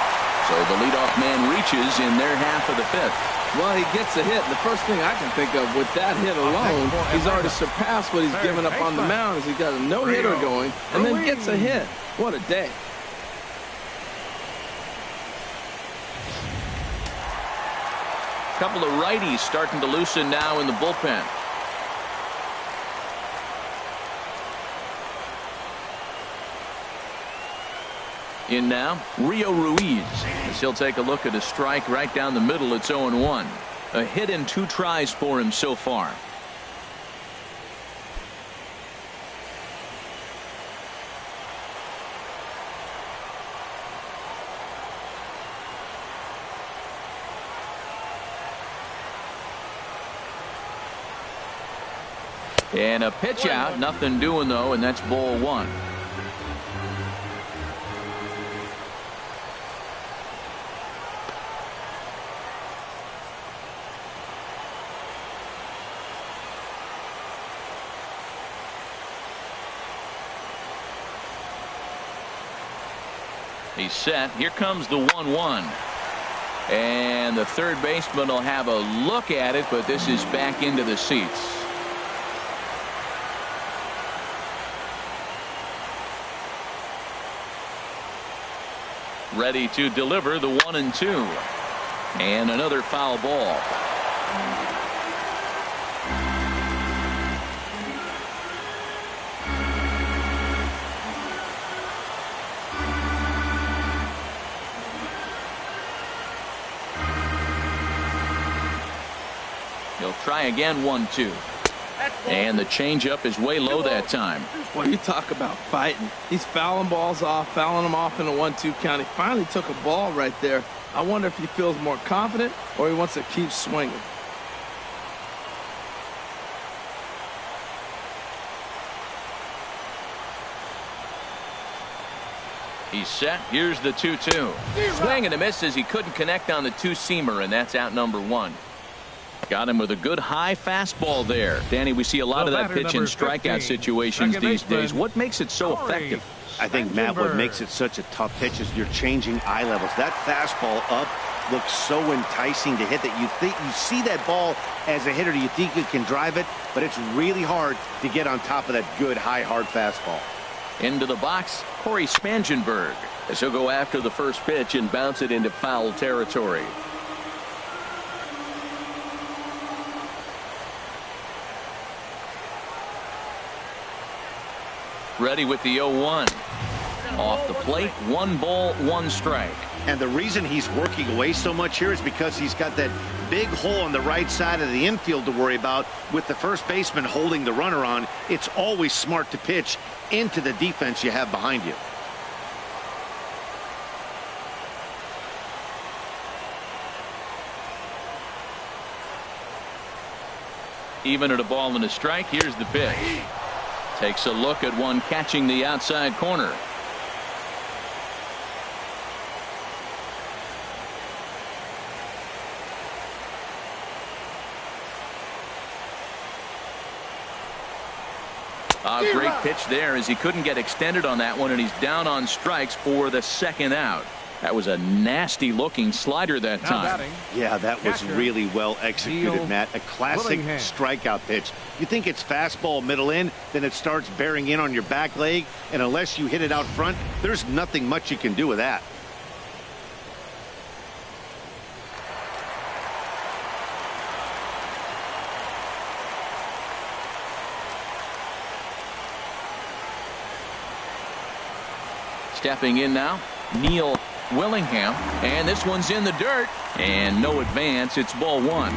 So the leadoff man reaches in their half of the fifth. Well, he gets a hit. The first thing I can think of with that hit alone, he's already surpassed what he's given up on the mound as he got a no-hitter going and then gets a hit. What a day. A couple of righties starting to loosen now in the bullpen. In now, Rio Ruiz, as he'll take a look at a strike right down the middle. It's 0-1. A hit in 2 tries for him so far. And a pitch out, nothing doing though, and that's ball 1. He's set. Here comes the 1-1. And the third baseman will have a look at it, but this is back into the seats. Ready to deliver the 1-2. And another foul ball. He'll try again, 1-2. And the changeup is way low that time. Well, you talk about fighting. He's fouling balls off, fouling them off in a 1-2 count. He finally took a ball right there. I wonder if he feels more confident or he wants to keep swinging. He's set. Here's the 2-2. Swing and a miss as he couldn't connect on the 2-seamer, and that's out number 1. Got him with a good high fastball there. Danny, we see a lot of that pitch in strikeout situations these days. What makes it so effective? I think, Matt, what makes it such a tough pitch is you're changing eye levels. That fastball up looks so enticing to hit that you think you see that ball as a hitter. You think you can drive it, but it's really hard to get on top of that good high hard fastball. Into the box, Corey Spangenberg, as he'll go after the first pitch and bounce it into foul territory. Ready with the 0-1. Off the plate, 1 ball, 1 strike. And the reason he's working away so much here is because he's got that big hole on the right side of the infield to worry about. With the first baseman holding the runner on, it's always smart to pitch into the defense you have behind you. Even at a ball and a strike, here's the pitch. Takes a look at one catching the outside corner. A great pitch there as he couldn't get extended on that one, and he's down on strikes for the 2nd out. That was a nasty-looking slider that Now time. batting, Yeah, that was catcher, really well executed, Neil Matt. A classic Willingham. strikeout pitch. You think it's fastball middle in, then it starts bearing in on your back leg, and unless you hit it out front, there's nothing much you can do with that. Stepping in now, Neil Willingham, and this one's in the dirt, and no advance. It's ball one.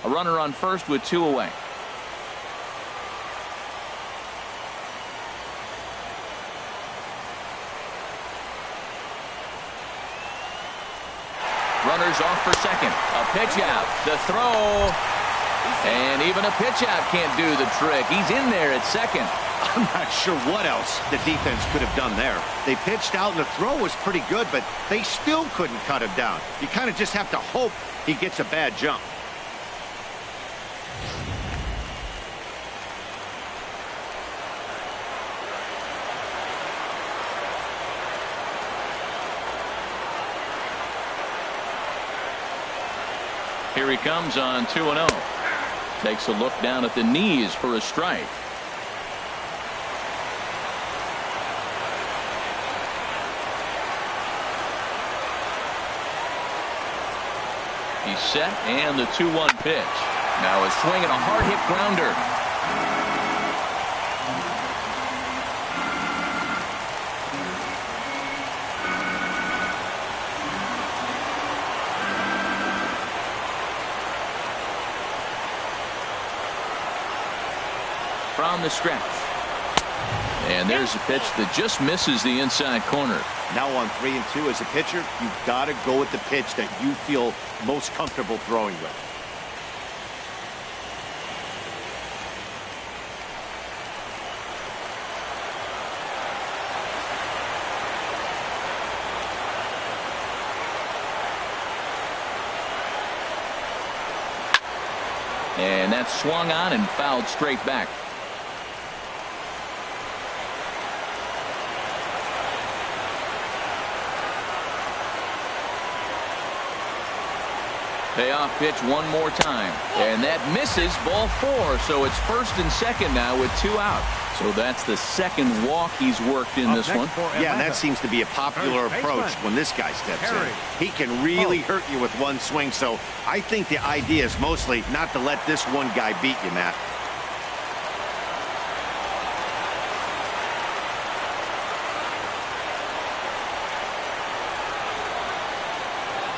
A runner on first with 2 away. Runners off for second. A pitch out. The throw. And even a pitch out can't do the trick. He's in there at second. I'm not sure what else the defense could have done there. They pitched out, and the throw was pretty good, but they still couldn't cut him down. You kind of just have to hope he gets a bad jump. Here he comes on 2-0. Takes a look down at the knees for a strike. He's set, and the 2-1 pitch. Now a swing and a hard hit grounder. From the stretch. And there's a pitch that just misses the inside corner. Now on 3-2 as a pitcher, you've got to go with the pitch that you feel most comfortable throwing with. And that's swung on and fouled straight back. Payoff pitch one more time, and that misses, ball 4. So it's first and second now with 2 out. So that's the second walk he's worked in this one. Yeah, and that seems to be a popular approach when this guy steps in. He can really hurt you with one swing, so I think the idea is mostly not to let this one guy beat you, Matt.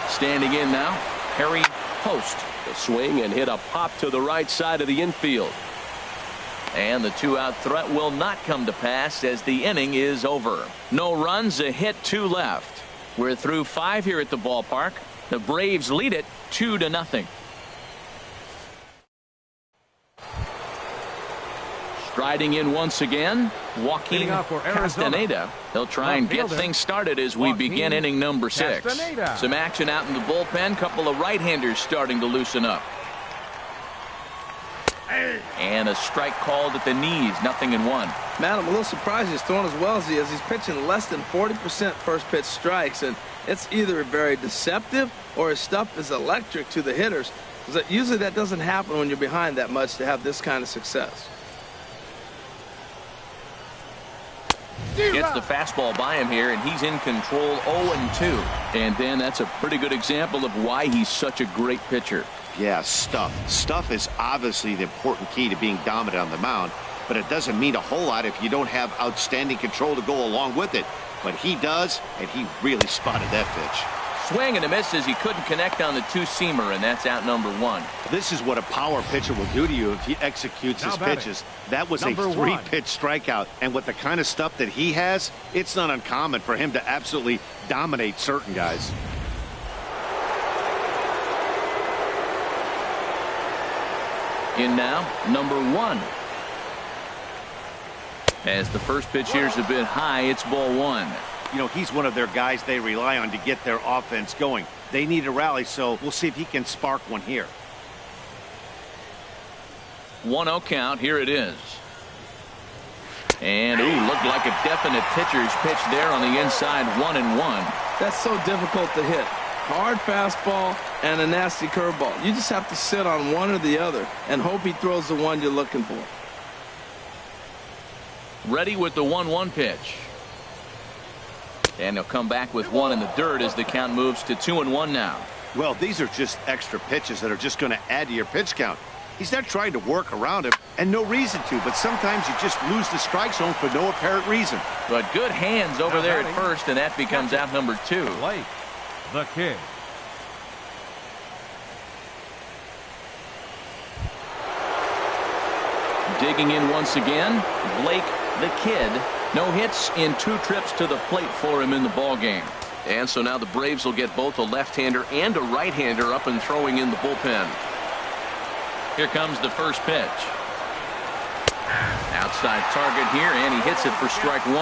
Standing in now, Harry Post. The swing and hit a pop to the right side of the infield. And the 2-out threat will not come to pass as the inning is over. No runs, a hit, 2 left. We're through 5 here at the ballpark. The Braves lead it 2-0. Striding in once again, Joaquin Castaneda. They'll try and get things started as we begin inning number 6. Some action out in the bullpen. Couple of right-handers starting to loosen up. And a strike called at the knees. 0-1. Man, I'm a little surprised he's throwing as well as he is. He's pitching less than 40% first pitch strikes, and it's either very deceptive or his stuff is electric to the hitters. Usually that doesn't happen when you're behind that much to have this kind of success. Gets the fastball by him here, and he's in control 0-2. And then that's a pretty good example of why he's such a great pitcher. Yeah, stuff. Stuff is obviously the important key to being dominant on the mound, but it doesn't mean a whole lot if you don't have outstanding control to go along with it. But he does, and he really spotted that pitch. Swing and a miss as he couldn't connect on the 2-seamer, and that's out number 1. This is what a power pitcher will do to you if he executes his pitches. That was a 3-pitch strikeout, and with the kind of stuff that he has, it's not uncommon for him to absolutely dominate certain guys. In now, number 1. As the first pitch here's a bit high, it's ball 1. You know, he's one of their guys they rely on to get their offense going. They need a rally, so we'll see if he can spark one here. 1-0 count. Here it is. And, looked like a definite pitcher's pitch there on the inside, 1-1. That's so difficult to hit. Hard fastball and a nasty curveball. You just have to sit on one or the other and hope he throws the one you're looking for. Ready with the 1-1 pitch. And he'll come back with one in the dirt as the count moves to 2-1 now. Well, these are just extra pitches that are just going to add to your pitch count. He's not trying to work around him, and no reason to, but sometimes you just lose the strike zone for no apparent reason. But good hands over there at first, and that becomes out number 2. Blake, the kid. Digging in once again, Blake, the kid. No hits in 2 trips to the plate for him in the ballgame. And so now the Braves will get both a left-hander and a right-hander up and throwing in the bullpen. Here comes the first pitch. Outside target here, and he hits it for strike 1.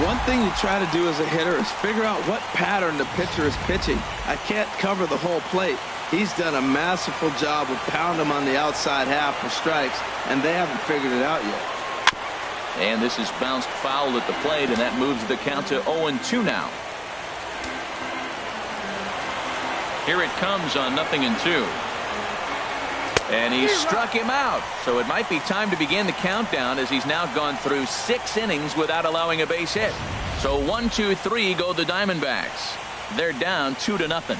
One thing you try to do as a hitter is figure out what pattern the pitcher is pitching. I can't cover the whole plate. He's done a masterful job of pounding him on the outside half for strikes, and they haven't figured it out yet. And this is bounced foul at the plate, and that moves the count to 0-2 now. Here it comes on 0-2. And he struck him out. So it might be time to begin the countdown as he's now gone through 6 innings without allowing a base hit. So 1, 2, 3 go the Diamondbacks. They're down 2-0.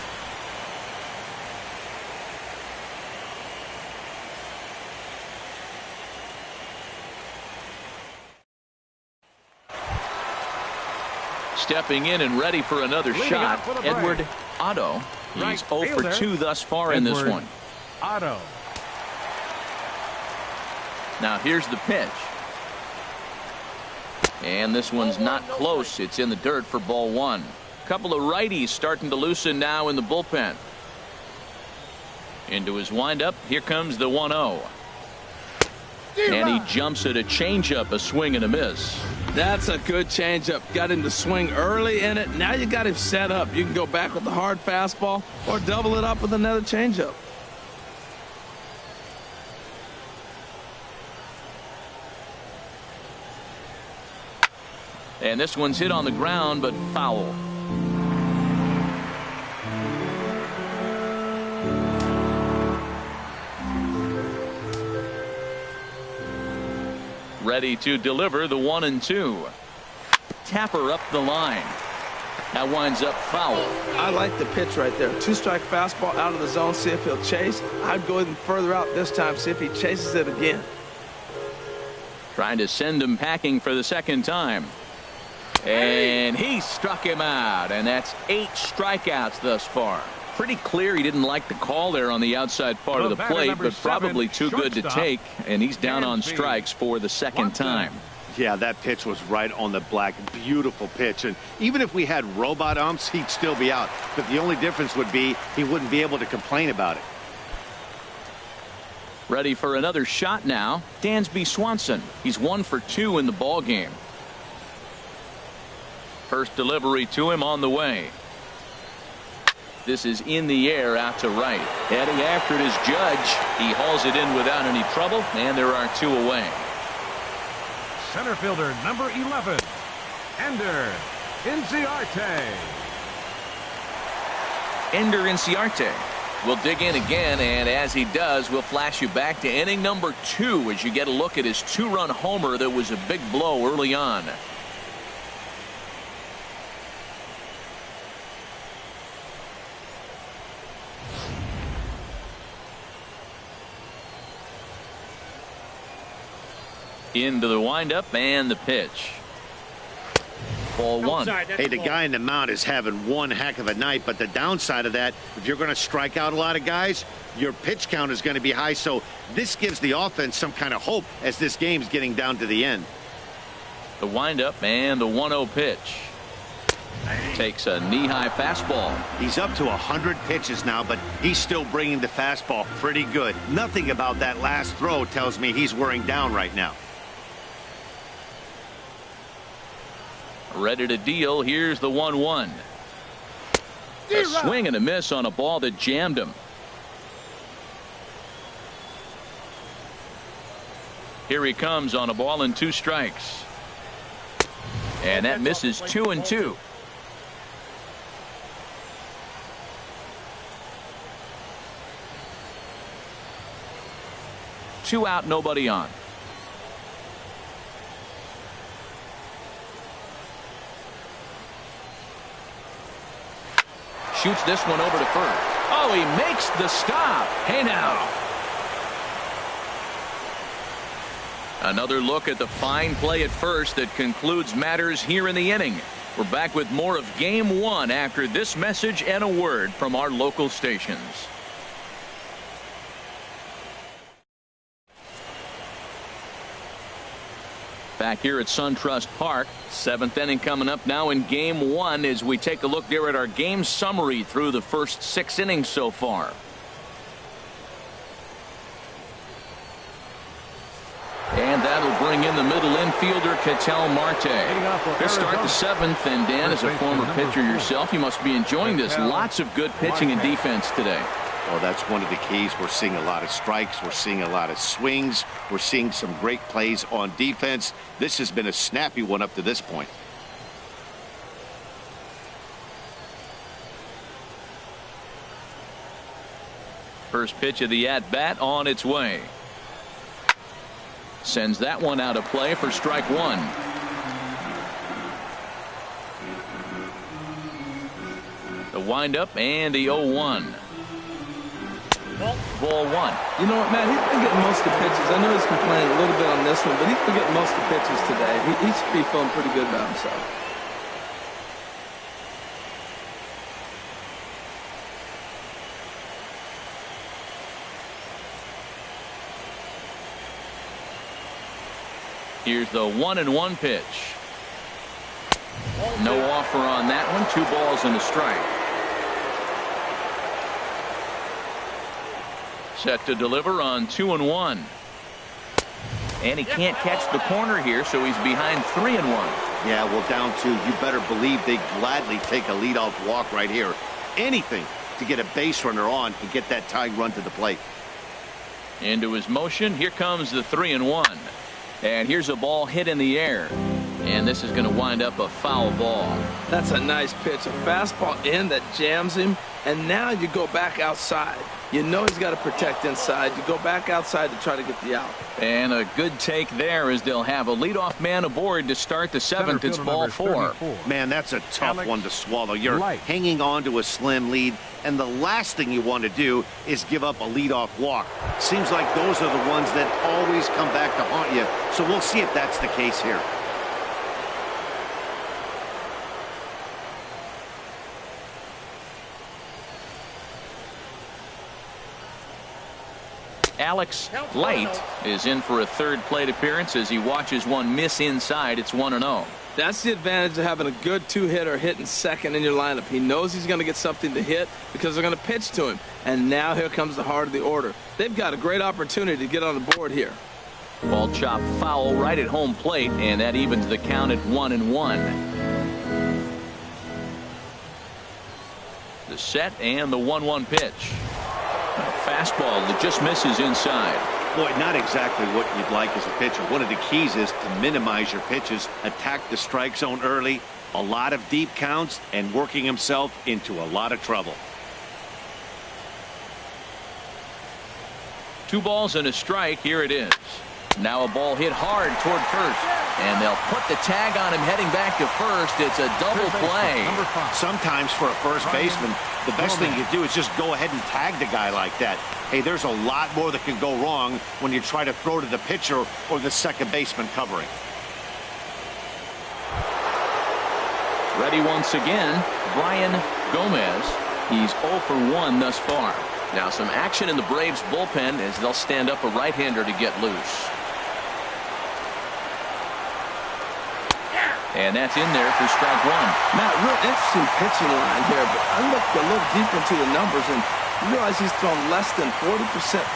Stepping in and ready for another shot, Edward Otto. He's 0 for 2 thus far in this one. Otto. Now here's the pitch. And this one's not close. It's in the dirt for ball 1. Couple of righties starting to loosen now in the bullpen. Into his windup. Here comes the 1-0. And he jumps at a changeup, a swing and a miss. That's a good changeup. Got him to swing early in it. Now you got him set up. You can go back with the hard fastball or double it up with another changeup. And this one's hit on the ground, but foul. Ready to deliver the 1-2. Tapper up the line. That winds up foul. I like the pitch right there. 2-strike fastball out of the zone. See if he'll chase. I'd go even further out this time. See if he chases it again. Trying to send him packing for the second time. And he struck him out. And that's 8 strikeouts thus far. Pretty clear he didn't like the call there on the outside part of the plate, but probably too good to take, and he's down on strikes for the second time. Yeah, that pitch was right on the black. Beautiful pitch. And even if we had robot umps, he'd still be out. But the only difference would be he wouldn't be able to complain about it. Ready for another shot now. Dansby Swanson. He's 1 for 2 in the ball game. First delivery to him on the way. This is in the air out to right. Heading after it is Judge. He hauls it in without any trouble, and there are 2 away. Center fielder number 11, Ender Inciarte. Ender Inciarte will dig in again, and as he does, we'll flash you back to inning number 2 as you get a look at his 2-run homer that was a big blow early on. Into the windup and the pitch. Ball 1. Hey, the guy in the mound is having one heck of a night, but the downside of that, if you're going to strike out a lot of guys, your pitch count is going to be high. So this gives the offense some kind of hope as this game's getting down to the end. The windup and the 1-0 pitch. Takes a knee-high fastball. He's up to 100 pitches now, but he's still bringing the fastball pretty good. Nothing about that last throw tells me he's wearing down right now. Ready to deal. Here's the 1-1. A swing and a miss on a ball that jammed him. Here he comes on a ball and 2 strikes. And that misses 2-2. Two out, nobody on. Shoots this one over to first. Oh, he makes the stop. Hey now. Another look at the fine play at first that concludes matters here in the inning. We're back with more of Game 1 after this message and a word from our local stations. Back here at SunTrust Park, 7th inning coming up now in Game 1 as we take a look there at our game summary through the first 6 innings so far. And that'll bring in the middle infielder, Ketel Marte. He'll start the 7th, and Dan, as a former pitcher yourself, you must be enjoying this. Lots of good pitching and defense today. Well, that's one of the keys. We're seeing a lot of strikes. We're seeing a lot of swings. We're seeing some great plays on defense. This has been a snappy one up to this point. First pitch of the at-bat on its way. Sends that one out of play for strike one. The windup and the 0-1. Ball one. You know what, Matt? He's been getting most of the pitches. I know he's complaining a little bit on this one, but he's been getting most of the pitches today. He should be feeling pretty good about himself. Here's the 1-1 pitch. No offer on that one. 2 balls and a strike. Set to deliver on 2-1. And he can't catch the corner here, so he's behind 3-1. Yeah, well, down 2. You better believe they gladly take a leadoff walk right here. Anything to get a base runner on and get that tying run to the plate. Into his motion. Here comes the 3-1. And here's a ball hit in the air. And this is going to wind up a foul ball. That's a nice pitch. A fastball in that jams him. And now you go back outside. You know he's got to protect inside. You go back outside to try to get the out. And a good take there as they'll have a leadoff man aboard to start the 7th. It's ball 4. Man, that's a tough one to swallow. You're hanging on to a slim lead, and the last thing you want to do is give up a leadoff walk. Seems like those are the ones that always come back to haunt you. So we'll see if that's the case here. Alex Light is in for a 3rd plate appearance as he watches one miss inside. It's 1-0. That's the advantage of having a good 2-hitter hitting second in your lineup. He knows he's going to get something to hit because they're going to pitch to him. And now here comes the heart of the order. They've got a great opportunity to get on the board here. Ball chopped foul right at home plate, and that evens the count at 1-1. The set and the 1-1 pitch. Fastball that just misses inside. Boy, not exactly what you'd like as a pitcher. One of the keys is to minimize your pitches, attack the strike zone early, a lot of deep counts, and working himself into a lot of trouble. 2 balls and a strike. Here it is. Now a ball hit hard toward first. And they'll put the tag on him heading back to first. It's a double play. Sometimes for a first baseman, the best thing you do is just go ahead and tag the guy like that. Hey, there's a lot more that can go wrong when you try to throw to the pitcher or the second baseman covering. Ready once again, Brian Gomez. He's 0 for 1 thus far. Now some action in the Braves bullpen as they'll stand up a right-hander to get loose. And that's in there for strike 1. Matt, real interesting pitching line here, but I looked a little deep into the numbers and you realize he's thrown less than 40%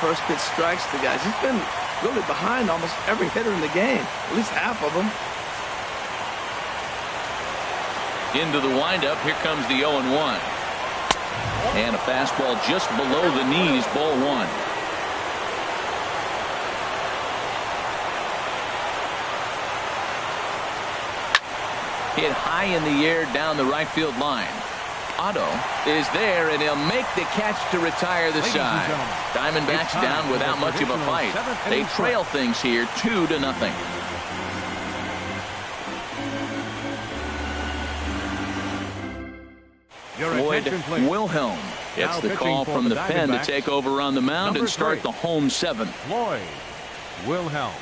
first pitch strikes to guys. He's been really behind almost every hitter in the game, at least half of them. Into the windup, here comes the 0-1. And a fastball just below the knees, ball 1. Hit high in the air down the right field line. Otto is there, and he'll make the catch to retire the side. Diamondbacks down without much of a fight. They trail things here 2-0. Floyd Wilhelm gets the call from the pen to take over on the mound and start the home seventh. Floyd Wilhelm.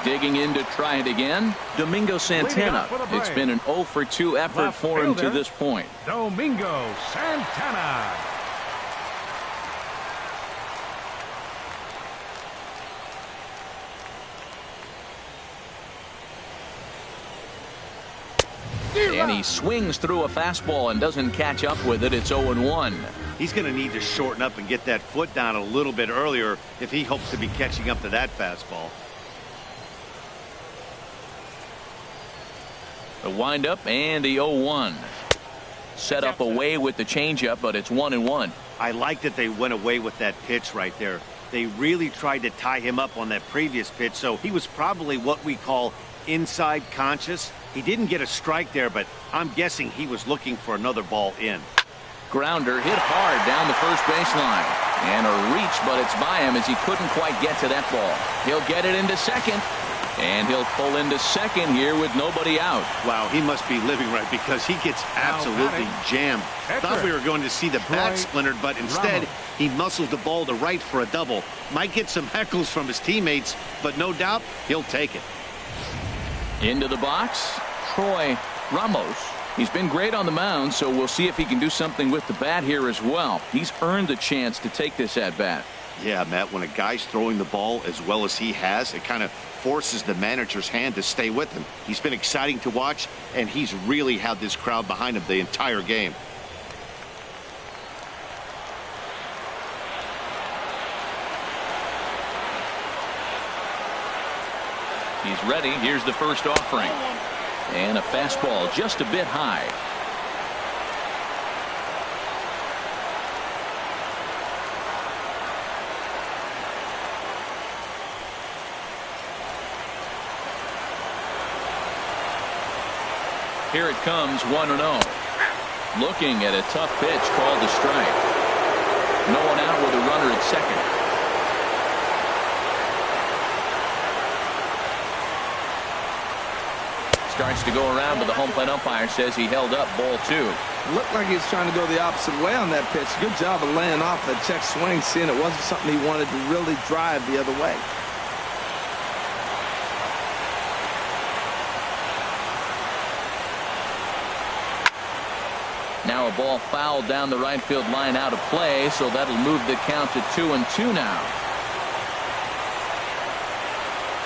Digging in to try it again, Domingo Santana. It's been an 0-for-2 effort for him to this point. Domingo Santana. And he swings through a fastball and doesn't catch up with it. It's 0-1. He's going to need to shorten up and get that foot down a little bit earlier if he hopes to be catching up to that fastball. The windup and the 0-1. Set up away with the changeup, but it's 1-1. I like that they went away with that pitch right there. They really tried to tie him up on that previous pitch, so he was probably what we call inside conscious. He didn't get a strike there, but I'm guessing he was looking for another ball in. Grounder hit hard down the first baseline. And a reach, but it's by him as he couldn't quite get to that ball. He'll get it into second. And he'll pull into second here with nobody out. Wow, he must be living right because he gets absolutely jammed. Thought we were going to see the bat splintered, but instead he muscles the ball to right for a double. Might get some heckles from his teammates, but no doubt he'll take it. Into the box, Troy Ramos. He's been great on the mound, so we'll see if he can do something with the bat here as well. He's earned the chance to take this at bat. Yeah, Matt, when a guy's throwing the ball as well as he has, it kind of forces the manager's hand to stay with him. He's been exciting to watch, and he's really had this crowd behind him the entire game. He's ready. Here's the first offering. And a fastball just a bit high. Here it comes, 1-0. Looking at a tough pitch called a strike. No one out with a runner at second. Starts to go around, but the home plate umpire says he held up ball 2. Looked like he was trying to go the opposite way on that pitch. Good job of laying off that check swing, seeing it wasn't something he wanted to really drive the other way. Now a ball fouled down the right field line out of play, so that'll move the count to 2-2 now.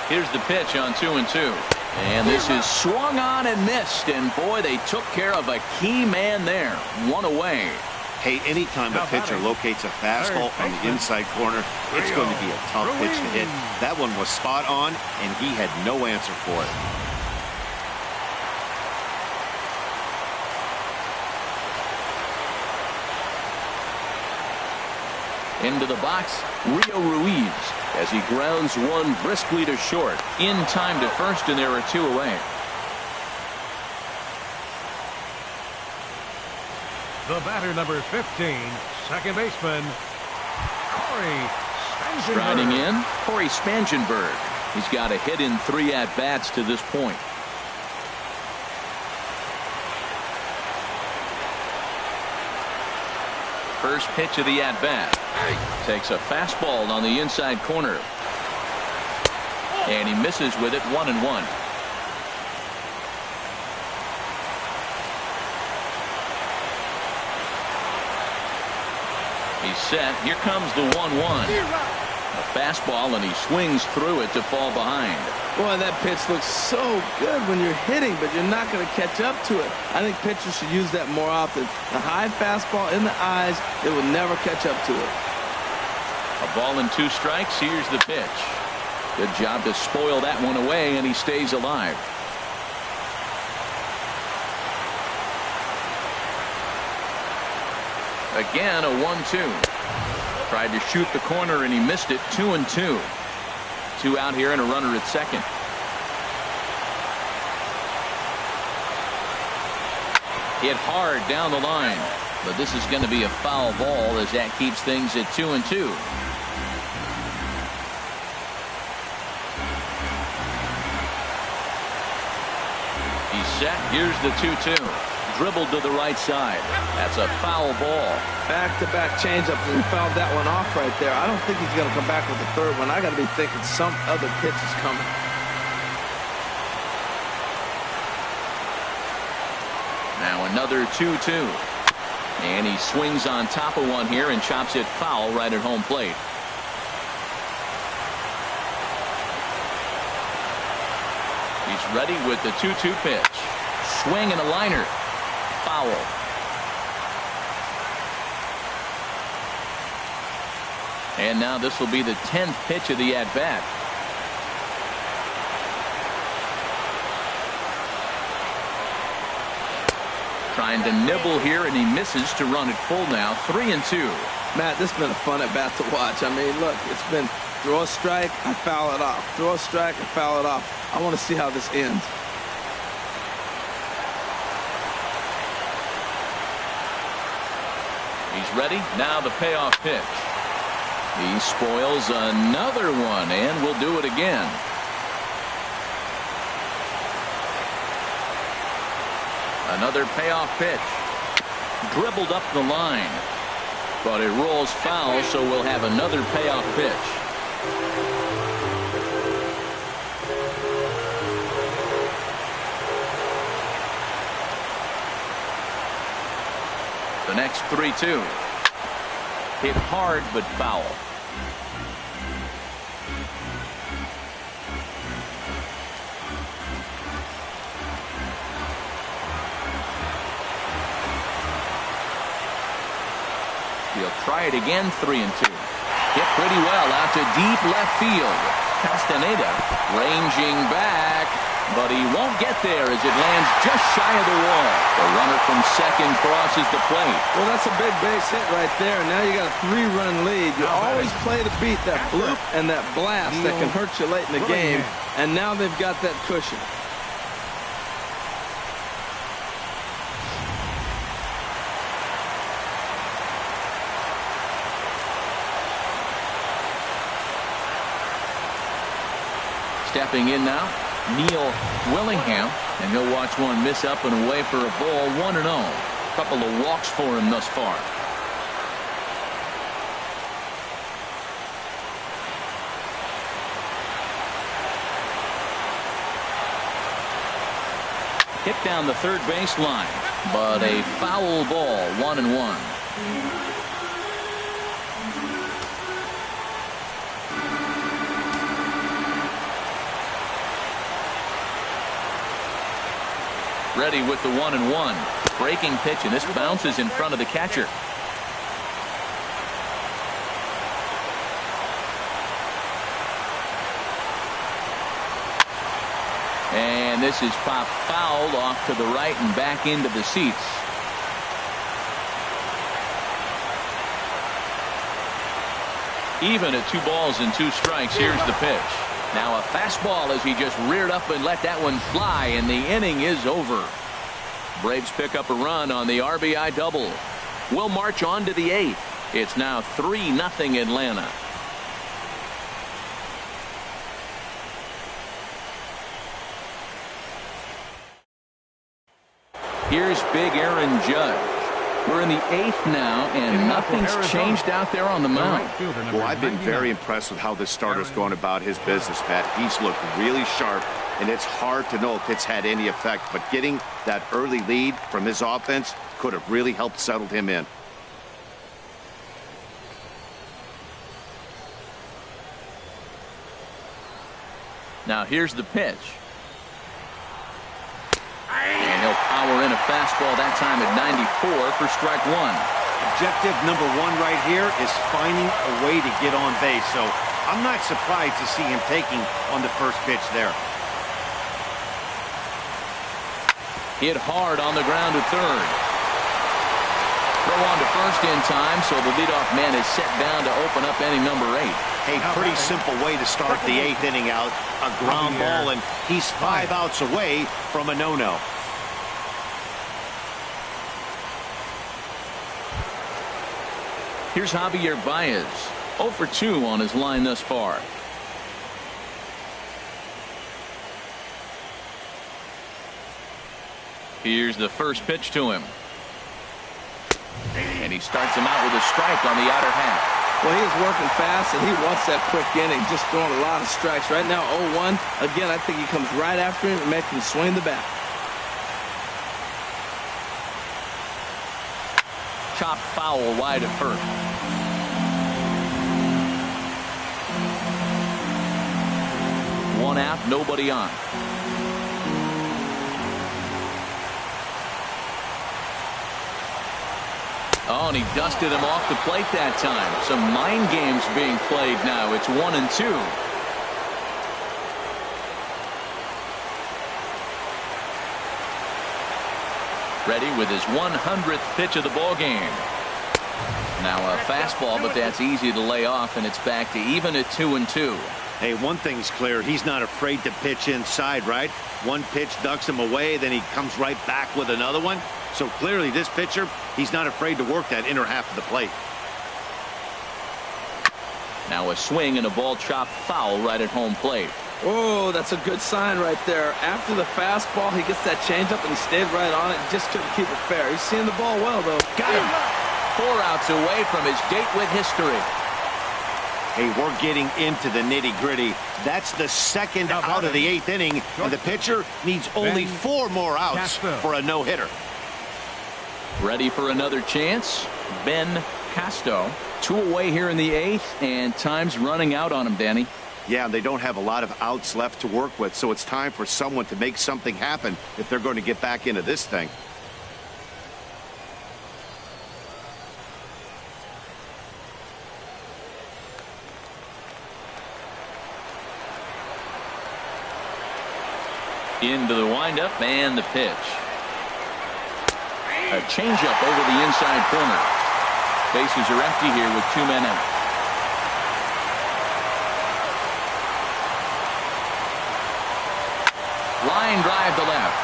Here's the pitch on 2-2. And this is swung on and missed, and boy, they took care of a key man there. One away. Hey, anytime a pitcher locates a fastball on the inside corner, it's going to be a tough pitch to hit. That one was spot on, and he had no answer for it. Into the box, Rio Ruiz, as he grounds one briskly to short. In time to first, and there are 2 away. The batter, number 15, second baseman, Corey Spangenberg. Striding in, Corey Spangenberg. He's got a hit in 3 at-bats to this point. First pitch of the at-bat. Takes a fastball on the inside corner. And he misses with it, 1-1. He's set. Here comes the 1-1. A fastball, and he swings through it to fall behind. Boy, that pitch looks so good when you're hitting, but you're not going to catch up to it. I think pitchers should use that more often. A high fastball in the eyes, it will never catch up to it. A ball and 2 strikes. Here's the pitch. Good job to spoil that one away, and he stays alive. Again, a 1-2. Tried to shoot the corner, and he missed it. 2-2. 2 out here and a runner at second. Hit hard down the line, but this is going to be a foul ball as that keeps things at 2-2. He's set. Here's the 2-2. Dribbled to the right side. That's a foul ball. Back-to-back changeup. He fouled that one off right there. I don't think he's going to come back with the third one. I got to be thinking some other pitch is coming. Now another 2-2. And he swings on top of one here and chops it foul right at home plate. He's ready with the 2-2 pitch. Swing and a liner. Foul. And now this will be the 10th pitch of the at-bat. Trying to nibble here, and he misses to run it full now. 3-2. Matt, this has been a fun at-bat to watch. I mean, look, it's been throw a strike, I foul it off. Throw a strike, I foul it off. I want to see how this ends. He's ready. Now the payoff pitch. He spoils another one and will do it again. Another payoff pitch. Dribbled up the line. But it rolls foul, so we'll have another payoff pitch. The next 3-2. Hit hard but foul. He'll try it again. 3-2. Hit pretty well out to deep left field. Castaneda ranging back, but he won't get there as it lands just shy of the wall. The runner from second crosses the plate. Well, that's a big base hit right there. Now you got a 3-run lead. You always play to beat that bloop and that blast that can hurt you late in the game. And now they've got that cushion. Stepping in now, Neil Willingham, and he'll watch one miss up and away for a ball. 1-0. A couple of walks for him thus far. Hit down the third base line, but a foul ball. 1-1. Ready with the 1-1. Breaking pitch, and this bounces in front of the catcher. And this is popped foul off to the right and back into the seats. Even at 2 balls and 2 strikes. Here's the pitch. Now a fastball as he just reared up and let that one fly, and the inning is over. Braves pick up a run on the RBI double. We'll march on to the 8th. It's now 3-0 Atlanta. Here's big Aaron Judge. We're in the 8th now, and nothing's changed out there on the mound. Well, I've been very impressed with how this starter's going about his business, Pat. He's looked really sharp, and it's hard to know if it's had any effect, but getting that early lead from his offense could have really helped settle him in. Now here's the pitch. And he'll power in a fastball that time at 94 for strike 1. Objective number 1 right here is finding a way to get on base, so I'm not surprised to see him taking on the first pitch there. Hit hard on the ground to third. Throw on to first in time, so the leadoff man is set down to open up inning number 8. A pretty simple way to start the 8th inning out. A ground ball, and he's 5 outs away from a no-no. Here's Javier Baez, 0 for 2 on his line thus far. Here's the first pitch to him. And he starts him out with a strike on the outer half. Well, he is working fast, and he wants that quick inning, just throwing a lot of strikes. Right now, 0-1. Again, I think he comes right after him and makes him swing the bat. Chopped foul wide of first. One out, nobody on. Oh, and he dusted him off the plate that time. Some mind games being played now. It's 1-2. Ready with his 100th pitch of the ball game. Now a fastball, but that's easy to lay off, and it's back to even at 2-2. Hey, one thing's clear. He's not afraid to pitch inside, right? One pitch ducks him away, then he comes right back with another one. So clearly this pitcher, he's not afraid to work that inner half of the plate. Now a swing and a ball chopped foul right at home plate. Oh, that's a good sign right there. After the fastball, he gets that changeup, and he stayed right on it. Just couldn't keep it fair. He's seeing the ball well, though. Got him. 4 outs away from his date with history. Hey, we're getting into the nitty-gritty. That's the second out of the 8th inning, and the pitcher needs only 4 more outs for a no-hitter. Ready for another chance. Ben Casto. 2 away here in the 8th, and time's running out on him, Danny. Yeah, they don't have a lot of outs left to work with, so it's time for someone to make something happen if they're going to get back into this thing. Into the windup and the pitch. A changeup over the inside corner. Bases are empty here with 2 men out. Line drive to left.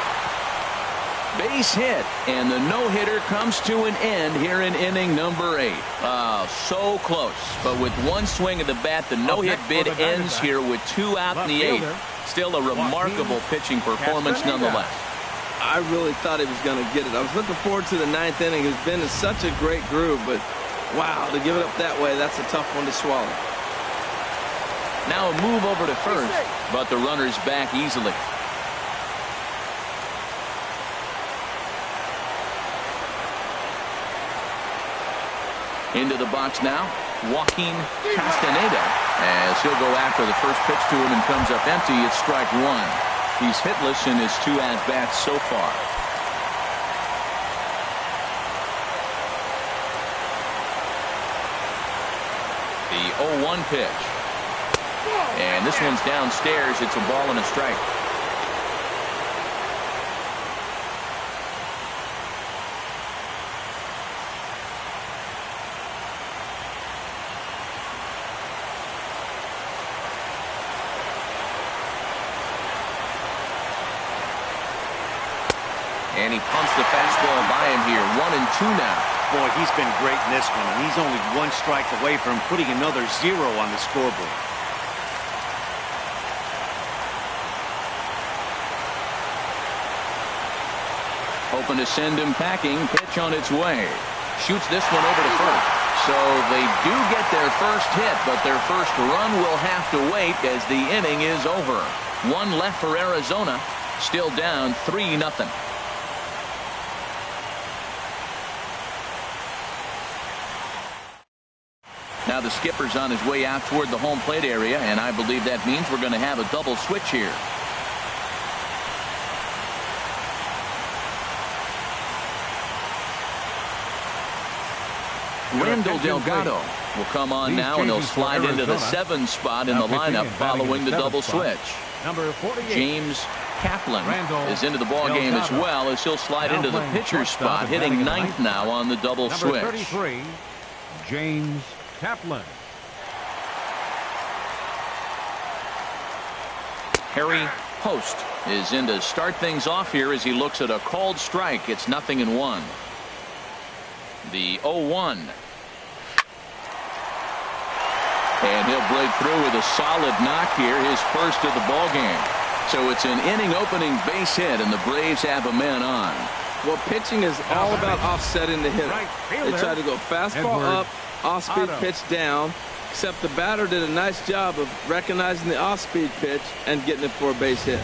Base hit, and the no-hitter comes to an end here in inning number 8. So close, but with one swing of the bat, the no-hit bid ends here with 2 out in the 8th. Still a remarkable pitching performance nonetheless. I really thought he was going to get it. I was looking forward to the 9th inning. It's been in such a great groove, but wow, to give it up that way, that's a tough one to swallow. Now a move over to first, but the runner's back easily. Into the box now, Joaquin Castaneda, as he'll go after the first pitch to him and comes up empty. It's strike 1. He's hitless in his 2 at-bats so far. The 0-1 pitch. And this one's downstairs. It's a ball and a strike. And he pumps the fastball by him here. 1-2 now. Boy, he's been great in this one, and he's only 1 strike away from putting another 0 on the scoreboard. Hoping to send him packing. Pitch on its way. Shoots this one over to first. So they do get their first hit, but their first run will have to wait as the inning is over. 1 left for Arizona. Still down 3-0. Now the skipper's on his way out toward the home plate area, and I believe that means we're going to have a double switch here. Randall Delgado will come on now, and he'll slide into the 7 spot in the lineup following the double switch. Number 48. James Kaplan is into the ball game as well, as he'll slide into the pitcher's spot, hitting 9th now on the double switch. Number 33, James Kaplan. Harry Post is in to start things off here as he looks at a called strike. It's 0-1. The 0-1. And he'll break through with a solid knock here, his first of the ball game. So it's an inning opening base hit, and the Braves have a man on. Well, pitching is all about offsetting the hitter. They try to go fastball up, off-speed pitch down, except the batter did a nice job of recognizing the off-speed pitch and getting it for a base hit.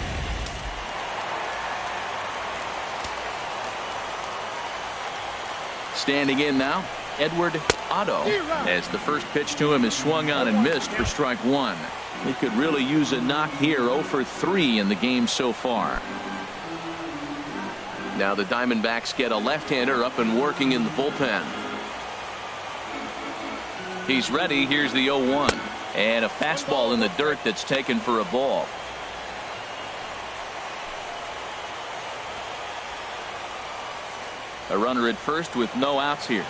Standing in now, Edward Otto, as the first pitch to him is swung on and missed for strike one. He could really use a knock here. 0 for 3 in the game so far. Now the Diamondbacks get a left-hander up and working in the bullpen. He's ready. Here's the 0-1. And a fastball in the dirt that's taken for a ball. A runner at first with no outs here.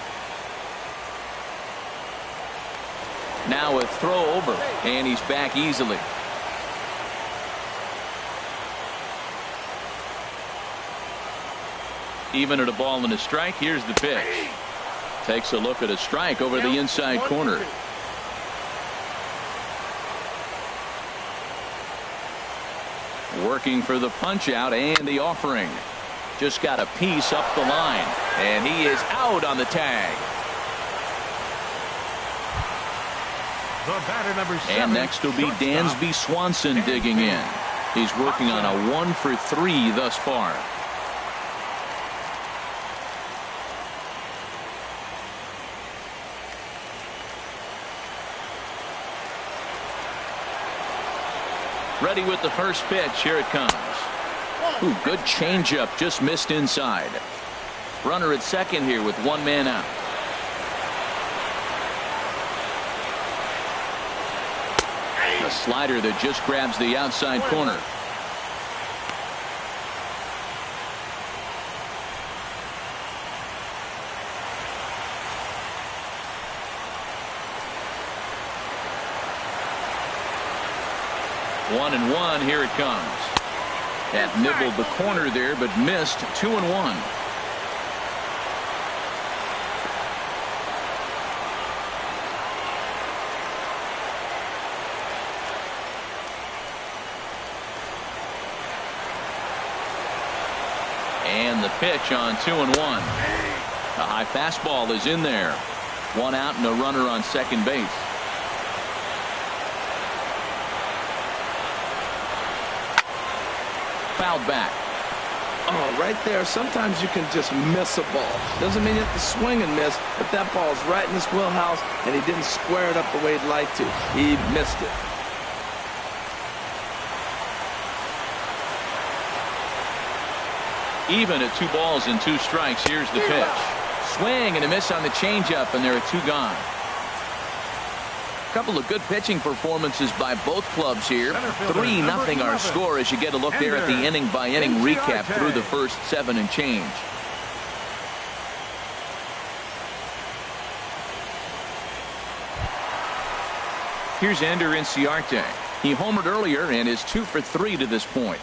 Now a throw over, and he's back easily. Even at a ball and a strike, here's the pitch. Takes a look at a strike over the inside corner. Working for the punch out and the offering. Just got a piece up the line, and he is out on the tag. And next will be Dansby Swanson digging in. He's working on a 1 for 3 thus far. Ready with the first pitch. Here it comes. Ooh, good changeup, just missed inside. Runner at second here with one man out. A slider that just grabs the outside corner. One and one. Here it comes. That nibbled the corner there, but missed. 2-1. And the pitch on 2-1. A high fastball is in there. One out and a runner on second base. Fouled back. Oh, right there. Sometimes you can just miss a ball. Doesn't mean you have to swing and miss, but that ball is right in his wheelhouse, and he didn't square it up the way he'd like to. He missed it. Even at 2 balls and 2 strikes. Here's the pitch. Swing and a miss on the changeup, and there are 2 gone. A couple of good pitching performances by both clubs here. 3-0 our score as you get a look there at the inning-by-inning recap through the first 7 and change. Here's Ender Inciarte. He homered earlier and is 2 for 3 to this point.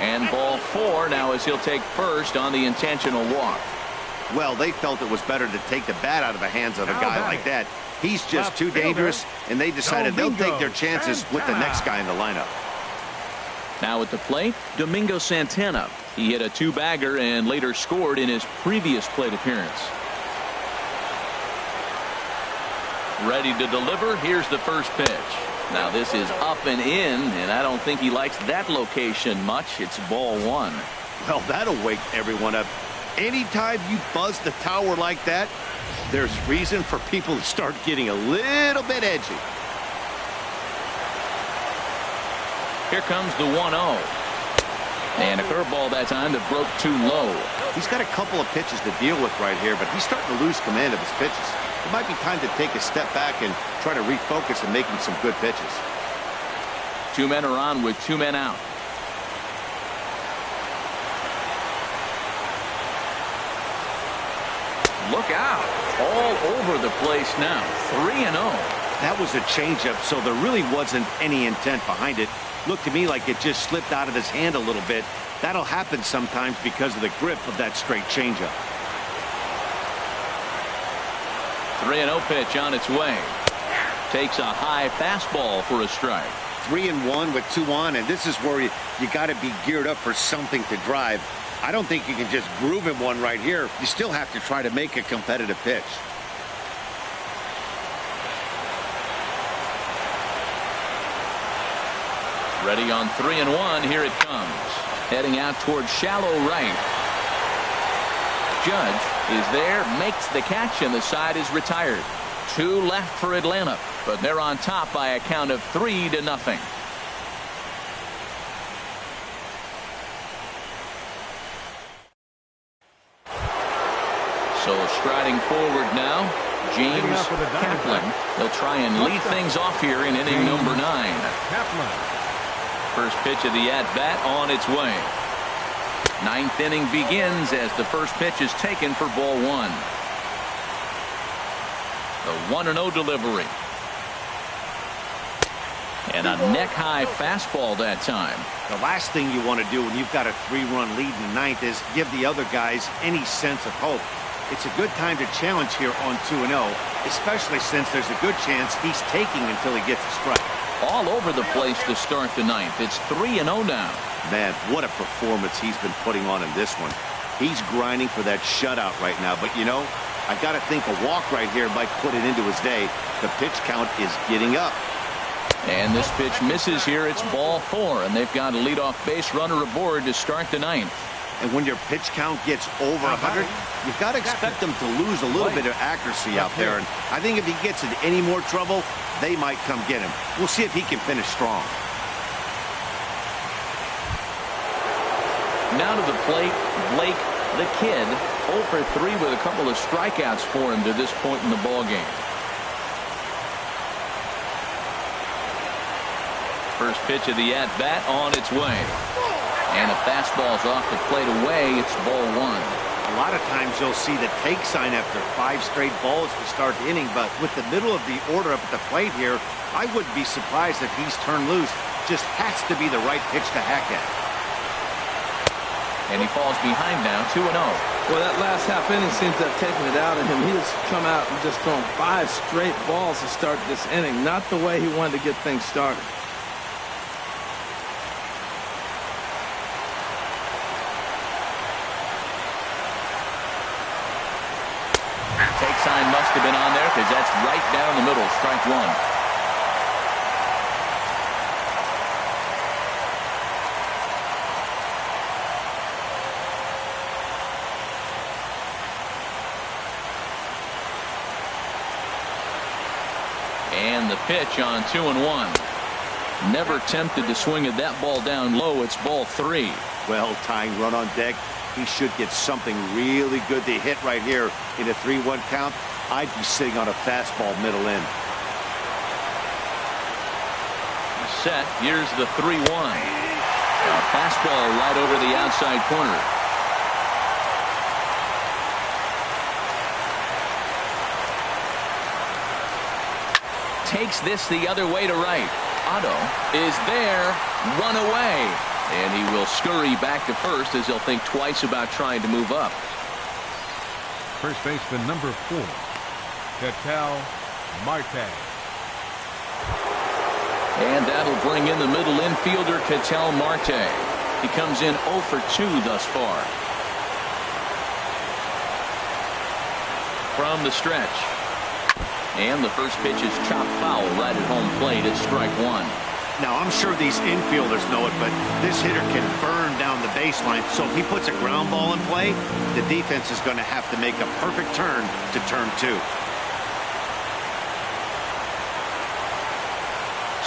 And ball 4 now as he'll take first on the intentional walk. Well, they felt it was better to take the bat out of the hands of a guy like that. He's just too dangerous, and they decided they'll take their chances with the next guy in the lineup. Now at the plate, Domingo Santana. He hit a 2-bagger and later scored in his previous plate appearance. Ready to deliver. Here's the first pitch. Now this is up and in, and I don't think he likes that location much. It's ball 1. Well, that'll wake everyone up. Anytime you buzz the tower like that, there's reason for people to start getting a little bit edgy. Here comes the 1-0. And a curveball that time that broke too low. He's got a couple of pitches to deal with right here, but he's starting to lose command of his pitches. It might be time to take a step back and try to refocus and making some good pitches. 2 men are on with 2 men out. Look out. All over the place now. 3-0. That was a changeup, so there really wasn't any intent behind it. Looked to me like it just slipped out of his hand a little bit. That'll happen sometimes because of the grip of that straight changeup. 3-0 pitch on its way. Takes a high fastball for a strike. 3-1 with 2 on, and this is where you got to be geared up for something to drive. I don't think you can just groove him one right here. You still have to try to make a competitive pitch. Ready on 3-1. Here it comes. Heading out towards shallow right. Judge is there, makes the catch, and the side is retired. 2 left for Atlanta, but they're on top by a count of 3-0. So striding forward now, James Kaplan. He'll try and lead things off here in inning number 9. Kaplan. First pitch of the at-bat on its way. 9th inning begins as the first pitch is taken for ball 1. The 1-0 delivery. And a neck-high fastball that time. The last thing you want to do when you've got a 3-run lead in the 9th is give the other guys any sense of hope. It's a good time to challenge here on 2-0, especially since there's a good chance he's taking until he gets a strike. All over the place to start the 9th. It's 3-0 now. Man, what a performance he's been putting on in this one. He's grinding for that shutout right now. But, you know, I got to think a walk right here might put it into his day. The pitch count is getting up. And this pitch misses here. It's ball 4, and they've got a leadoff base runner aboard to start the 9th. And when your pitch count gets over 100, you've got to expect them to lose a little bit of accuracy out there. And I think if he gets in any more trouble, they might come get him. We'll see if he can finish strong. Now to the plate, Blake the Kid, 0 for 3 with a couple of strikeouts for him to this point in the ballgame. First pitch of the at-bat on its way. And the fastball's off the plate away. It's ball 1. A lot of times you'll see the take sign after 5 straight balls to start the inning, but with the middle of the order up at the plate here, I wouldn't be surprised if he's turned loose. Just has to be the right pitch to hack at. And he falls behind now, 2-0. Well, that last half inning seems to have taken it out of him. He has come out and just thrown 5 straight balls to start this inning. Not the way he wanted to get things started. Take sign must have been on there because that's right down the middle. Strike 1. And the pitch on 2-1. Never tempted to swing at that ball down low. It's ball 3. Well, tying run on deck. He should get something really good to hit right here in a 3-1 count. I'd be sitting on a fastball middle in. Set. Here's the 3-1. A fastball right over the outside corner. Takes this the other way to right. Otto is there. 1 away. And he will scurry back to first as he'll think twice about trying to move up. First baseman number 4, Ketel Marte. And that'll bring in the middle infielder, Ketel Marte. He comes in 0 for 2 thus far. From the stretch. And the first pitch is chopped foul right at home plate. It's strike 1. Now, I'm sure these infielders know it, but this hitter can burn down the baseline. So if he puts a ground ball in play, the defense is going to have to make a perfect turn to turn 2.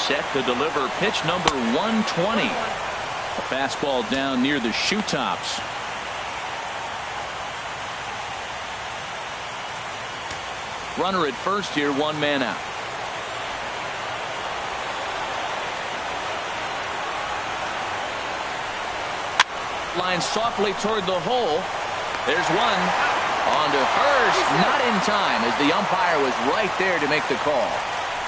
Set to deliver pitch number 120. A fastball down near the shoe tops. Runner at first here, 1 man out. Line softly toward the hole. There's one. On to first, not in time, as the umpire was right there to make the call.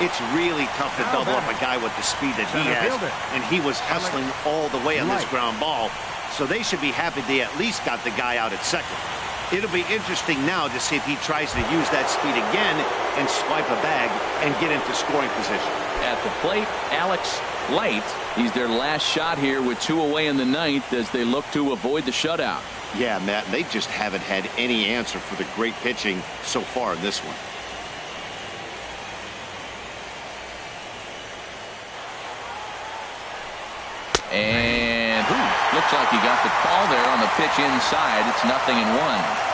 It's really tough to double up a guy with the speed that he has, and he was hustling all the way on this ground ball, so they should be happy they at least got the guy out at second. It'll be interesting now to see if he tries to use that speed again and swipe a bag and get into scoring position. At the plate, Alex Light. He's their last shot here with 2 away in the ninth as they look to avoid the shutout. Yeah, Matt, they just haven't had any answer for the great pitching so far in this one. And looks like he got the call there on the pitch inside. It's 0-1.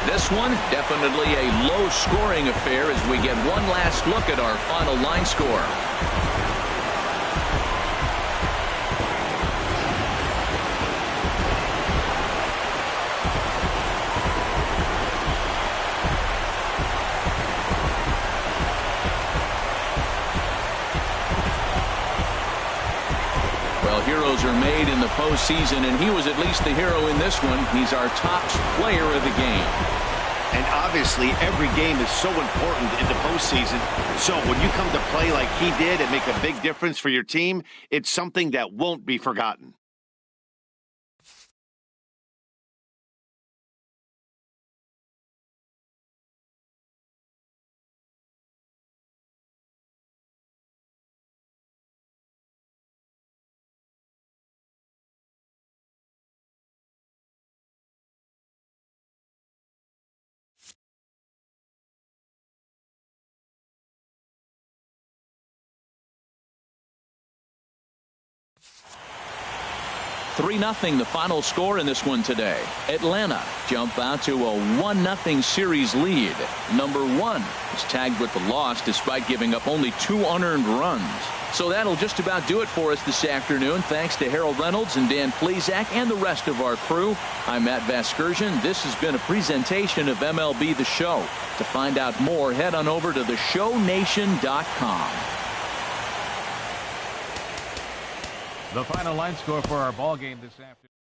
This one, definitely a low-scoring affair as we get one last look at our final line score. Well, heroes are made in the postseason, and he was at least the hero in this one. He's our top player of the game. And obviously, every game is so important in the postseason. So when you come to play like he did and make a big difference for your team, it's something that won't be forgotten. Three 3-0 the final score in this one today. Atlanta jump out to a 1-0 series lead. Number 1 is tagged with the loss despite giving up only 2 unearned runs. So that'll just about do it for us this afternoon. Thanks to Harold Reynolds and Dan Plesac and the rest of our crew. I'm Matt Vasgersian. This has been a presentation of MLB The Show. To find out more, head on over to theshownation.com. The final line score for our ball game this afternoon.